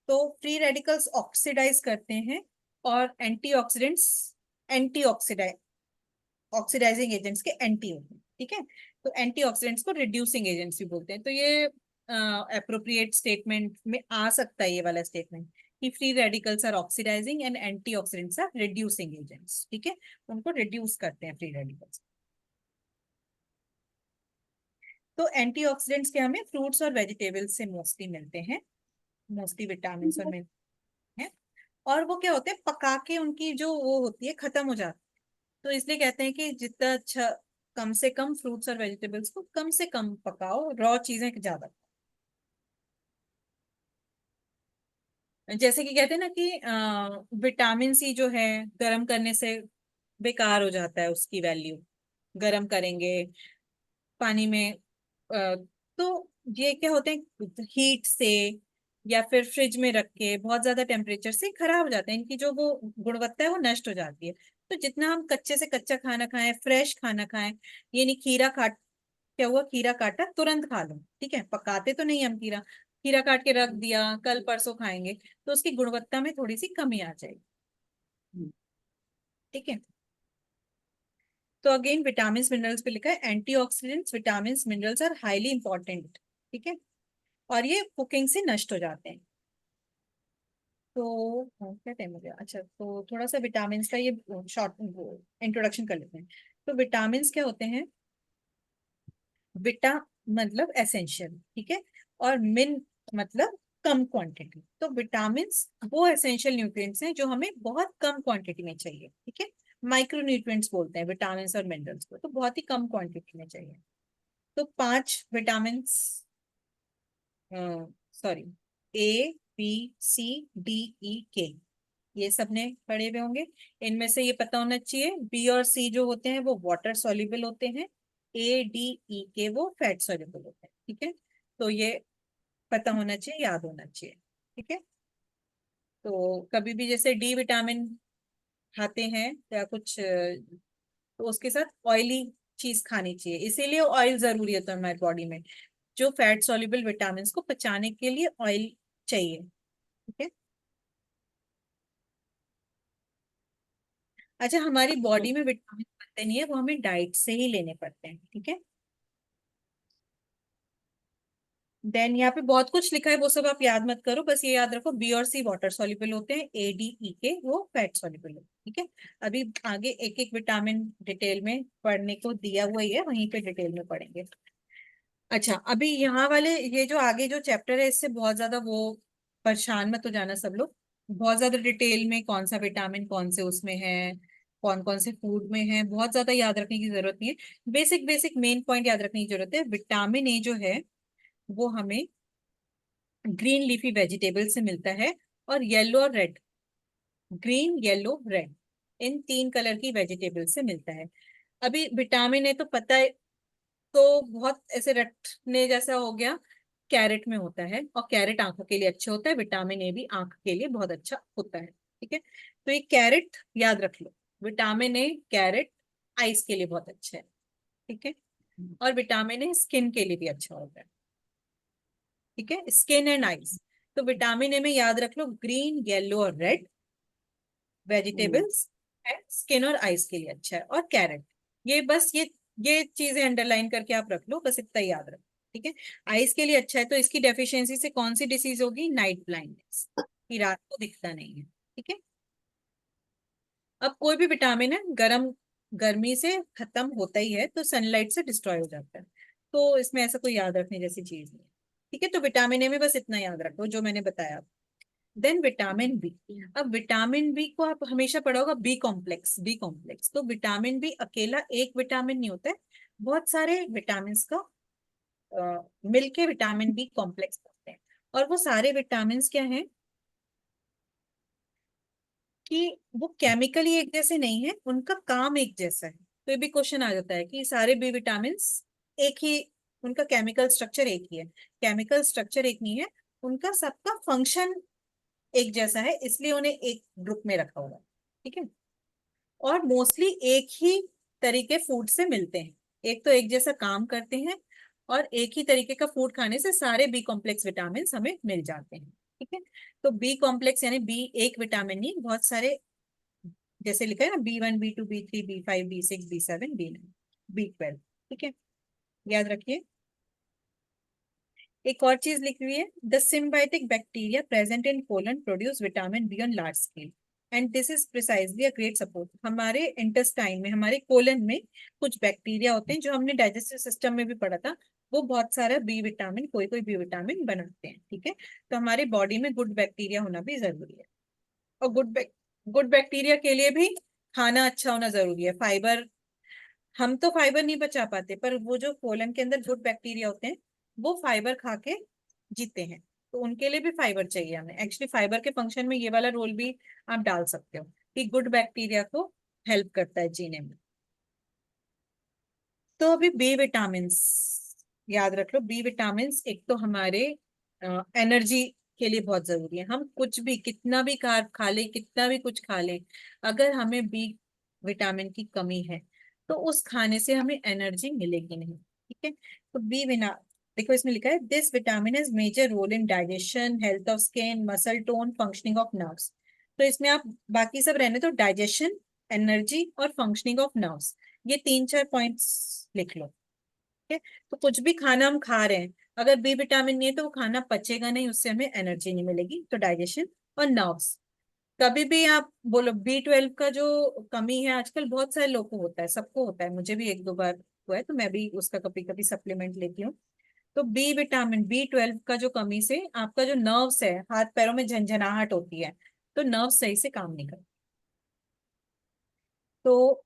तो फ्री रेडिकल्स ऑक्सीडाइज करते हैं और एंटीऑक्सीडेंट्स ऑक्सीडाइजिंग एजेंट्स के एंटी होते हैं, ठीक है। तो एंटीऑक्सीडेंट्स को रिड्यूसिंग एजेंट्स भी बोलते हैं। तो ये अप्रोप्रिएट स्टेटमेंट में आ सकता है ये वाला स्टेटमेंट कि free radicals are oxidising and antioxidants are reducing agents, ठीक है, उनको रिड्यूस करते हैं फ्री रेडिकल्स। तो एंटीऑक्सीडेंट्स के हमें फ्रूट्स और वेजिटेबल्स से मोस्टली मिलते हैं, मोस्टली विटामिन और मिलते हैं। और वो क्या होते हैं, पका के उनकी जो वो होती है खत्म हो जाती है, तो इसलिए कहते हैं कि जितना अच्छा, कम से कम फ्रूट्स और वेजिटेबल्स को कम से कम पकाओ, रॉ चीजें ज्यादा। जैसे कि कहते हैं ना कि विटामिन सी जो है गर्म करने से बेकार हो जाता है, उसकी वैल्यू गर्म करेंगे पानी में, तो ये क्या होते हैं, हीट से या फिर फ्रिज में रख के बहुत ज्यादा टेम्परेचर से खराब हो जाते हैं, इनकी जो वो गुणवत्ता है वो नष्ट हो जाती है। तो जितना हम कच्चे से कच्चा खाना खाएं, फ्रेश खाना खाएं, ये नहीं खीरा काट, क्या हुआ, खीरा काटा तुरंत खा लो, ठीक है, पकाते तो नहीं हम खीरा, खीरा काट के रख दिया कल परसों खाएंगे, तो उसकी गुणवत्ता में थोड़ी सी कमी आ जाएगी, ठीक है। तो अगेन विटामिन मिनरल्स पे लिखा है antioxidants, vitamin minerals are highly important, ठीक है, और ये कुकिंग से नष्ट हो जाते हैं। तो क्या टाइम हो गया, अच्छा तो थोड़ा सा विटामिन का ये शॉर्ट इंट्रोडक्शन कर लेते हैं। तो विटामिन क्या होते हैं, विटा मतलब एसेंशियल, ठीक है, और मिन मतलब कम क्वांटिटी। तो विटामिन वो एसेंशियल न्यूट्रिएंट्स हैं जो हमें बहुत कम क्वांटिटी में चाहिए, ठीक है, माइक्रो न्यूट्रिएंट्स बोलते हैं विटामिन और मिनरल्स को, तो बहुत ही कम क्वांटिटी में चाहिए। तो 5 vitamin, sorry, A B C D E K, ये सबने पढ़े हुए होंगे। इनमें से ये पता होना चाहिए, बी और सी जो होते हैं वो वाटर सॉल्युबल होते हैं, ए डी ई के वो फैट सॉल्युबल होते हैं, ठीक है, तो ये पता होना चाहिए, याद होना चाहिए, ठीक है। तो कभी भी जैसे डी विटामिन खाते हैं या कुछ तो उसके साथ ऑयली चीज खानी चाहिए, इसीलिए ऑयल जरूरी होता है हमारी बॉडी में, जो फैट सॉल्युबल विटामिन को पचाने के लिए ऑयल चाहिए, ठीक है। अच्छा, हमारी बॉडी में विटामिन बनते नहीं है, वो हमें डाइट से ही लेने पड़ते हैं, ठीक है। देन यहाँ पे बहुत कुछ लिखा है, वो सब आप याद मत करो, बस ये याद रखो बी और सी वाटर सॉल्युबल होते हैं, ए डी ई के वो फैट सॉल्युबल होते हैं, ठीक है। अभी आगे एक एक विटामिन डिटेल में पढ़ने को दिया हुआ ही है, वहीं पे डिटेल में पढ़ेंगे। अच्छा, अभी यहाँ वाले ये जो आगे जो चैप्टर है, इससे बहुत ज्यादा वो परेशान मत हो जाना सब लोग, बहुत ज्यादा डिटेल में कौन सा विटामिन कौन से उसमें है, कौन कौन से फूड में है, बहुत ज्यादा याद रखने की जरूरत नहीं है। बेसिक बेसिक मेन पॉइंट याद रखने की जरूरत है। विटामिन ए जो है वो हमें ग्रीन लीफी वेजिटेबल से मिलता है, और येलो और रेड, ग्रीन येलो रेड, इन 3 कलर की वेजिटेबल से मिलता है। अभी विटामिन ए तो पता है, तो बहुत ऐसे रटने जैसा हो गया, कैरेट में होता है, और कैरेट आंखों के लिए अच्छा होता है, विटामिन ए भी आंख के लिए बहुत अच्छा होता है, ठीक है। तो ये कैरेट याद रख लो, विटामिन ए कैरेट आइस के लिए बहुत अच्छा है, ठीक है, और विटामिन ए स्किन के लिए भी अच्छा होता है, ठीक है, स्किन एंड आइज। तो विटामिन ए में याद रख लो ग्रीन येलो और रेड वेजिटेबल्स, स्किन और आइज के लिए अच्छा है, और कैरेट, ये बस ये चीजें अंडरलाइन करके आप रख लो, बस इतना ही याद रखो, ठीक है। आइज के लिए अच्छा है, तो इसकी डेफिशिएंसी से कौन सी डिसीज होगी, नाइट ब्लाइंडनेस, कि रात को दिखता नहीं है, ठीक है। अब कोई भी विटामिन है गर्मी से खत्म होता ही है, तो सनलाइट से डिस्ट्रॉय हो जाता है, तो इसमें ऐसा कोई याद रखने जैसी चीज नहीं है, ठीक है। तो विटामिन ए में बस इतना याद रखो जो मैंने बताया। देन विटामिन बी, अब विटामिन बी को आप हमेशा पढ़ा होगा बी कॉम्प्लेक्स, बी कॉम्प्लेक्स, तो विटामिन बी अकेला एक विटामिन नहीं होता है, बहुत सारे विटामिन का मिलके विटामिन बी कॉम्प्लेक्स होते हैं। और वो सारे विटामिन क्या हैं कि वो केमिकली एक जैसे नहीं है, उनका काम एक जैसा है। तो ये भी क्वेश्चन आ जाता है कि सारे बी विटामिन एक ही, उनका केमिकल स्ट्रक्चर एक ही है, केमिकल स्ट्रक्चर एक नहीं है, उनका सबका फंक्शन एक जैसा है, इसलिए उन्हें एक ग्रुप में रखा हुआ है, ठीक है। और मोस्टली एक ही तरीके फूड से मिलते हैं, एक तो एक जैसा काम करते हैं, और एक ही तरीके का फूड खाने से सारे बी कॉम्प्लेक्स विटामिन हमें मिल जाते हैं, ठीक है। तो बी कॉम्प्लेक्स यानी बी एक विटामिन नहीं, बहुत सारे, जैसे लिखा है ना B1 B2 B3 B5 B6 B7 B9 B12, ठीक है, याद रखिए। एक और चीज लिखी हुई है, the symbiotic bacteria present in colon produce vitamin be on large scale and this is precisely a great support. हमारे इंटेस्टाइन में, हमारे कोलन में कुछ बैक्टीरिया होते हैं, जो हमने डाइजेस्टिव सिस्टम में भी पढ़ा था, वो बहुत सारा बी विटामिन, कोई कोई बी विटामिन बनाते हैं। ठीक है, तो हमारी बॉडी में गुड बैक्टीरिया होना भी जरूरी है। और गुड बैक्टीरिया के लिए भी खाना अच्छा होना जरूरी है। फाइबर, हम तो फाइबर नहीं बचा पाते, पर वो जो कोलन के अंदर गुड बैक्टीरिया होते हैं वो फाइबर खा के जीते हैं, तो उनके लिए भी फाइबर चाहिए हमें। एक्चुअली फाइबर के फंक्शन में ये वाला रोल भी आप डाल सकते हो कि गुड बैक्टीरिया को हेल्प करता है जीने में। तो अभी बी विटामिन याद रख लो। बी विटामिन एक तो हमारे एनर्जी के लिए बहुत जरूरी है। हम कुछ भी, कितना भी कार्ब खा ले, कितना भी कुछ खा ले, अगर हमें बी विटामिन की कमी है तो उस खाने से हमें एनर्जी मिलेगी नहीं। ठीक है, तो बी विना, देखो इसमें लिखा है this vitamin is major role in digestion, health of skin, muscle tone, functioning of nerves. तो इसमें आप बाकी सब रहने तो डाइजेशन, एनर्जी और फंक्शनिंग ऑफ नर्व्स, ये 3-4 पॉइंट्स लिख लो। ठीक है, तो कुछ भी खाना हम खा रहे हैं, अगर बी विटामिन नहीं है तो वो खाना पचेगा नहीं, उससे हमें एनर्जी नहीं मिलेगी। तो डाइजेशन और नर्व्स। कभी भी आप बोलो B12 का जो कमी है, आजकल बहुत सारे लोगों को होता है, सबको होता है, मुझे भी 1-2 बार हुआ है, तो मैं भी उसका कभी कभी सप्लीमेंट लेती हूँ। तो बी विटामिन B12 का जो कमी से आपका जो नर्व्स है, हाथ पैरों में झंझनाहट होती है, तो नर्व सही से काम नहीं करते। तो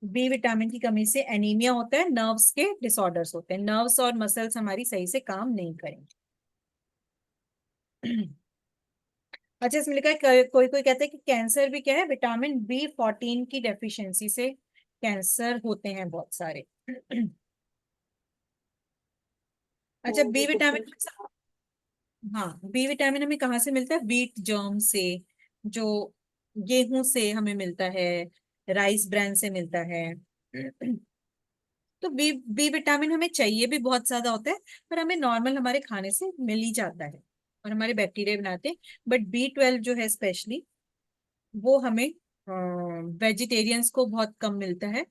बी विटामिन की कमी से एनीमिया होता है, नर्व्स के डिसऑर्डर्स होते हैं, नर्व्स और मसल्स हमारी सही से काम नहीं करेंगे। अच्छा, इसमें लिखा है कोई कोई कहता है कि कैंसर भी क्या है, विटामिन B14 की डेफिशिएंसी से कैंसर होते हैं बहुत सारे। अच्छा, बी विटामिन, हाँ, बी विटामिन हमें कहाँ से मिलता है? व्हीट जर्म से, जो गेहूं से हमें मिलता है, राइस ब्रान से मिलता है। तो बी बी विटामिन हमें चाहिए भी बहुत ज्यादा होता है, पर हमें नॉर्मल हमारे खाने से मिल ही जाता है और हमारे बैक्टीरिया बनाते हैं। बट B12 जो है स्पेशली, वो हमें वेजिटेरियंस को बहुत कम मिलता है,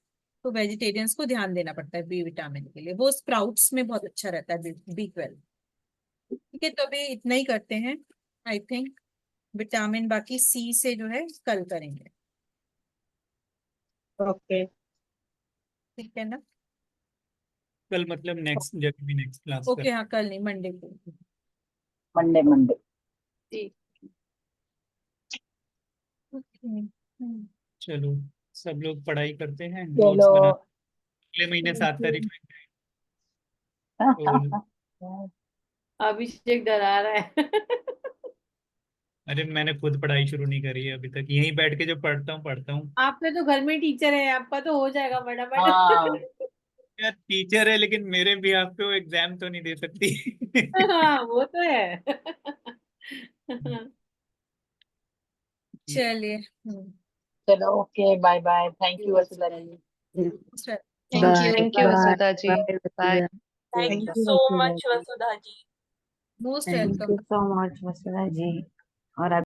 तो वेजिटेरियंस को ध्यान देना पड़ता है बी विटामिन के लिए। वो स्प्राउट्स में बहुत अच्छा रहता है B12। ठीक है, तो अभी इतना ही करते हैं आई थिंक। विटामिन बाकी सी से जो है कल करेंगे। ओके। ठीक है ना? कल मतलब नेक्स्ट, जब भी नेक्स्ट क्लास ओके, हाँ, कल नहीं, मंडे को। Monday Monday. जी। चलो, सब लोग पढ़ाई करते हैं, चलो। नोट्स बना, अगले महीने 7 तारीख को। अभिषेक डरा रहा है। अरे मैंने खुद पढ़ाई शुरू नहीं करी है अभी तक, यहीं बैठ के जो पढ़ता हूँ। आपने तो घर में टीचर है, आपका तो हो जाएगा फटाफट। हाँ। यार टीचर है, लेकिन मेरे भी आप पे एग्जाम तो नहीं दे सकती। हाँ, वो तो है। चलिए। चलो, okay, bye bye, thank you Vasudha ji. Thank you. Thank you Vasudha ji. Bye. Thank you so much Vasudha ji. Most thank welcome. You so much Vasudha ji. और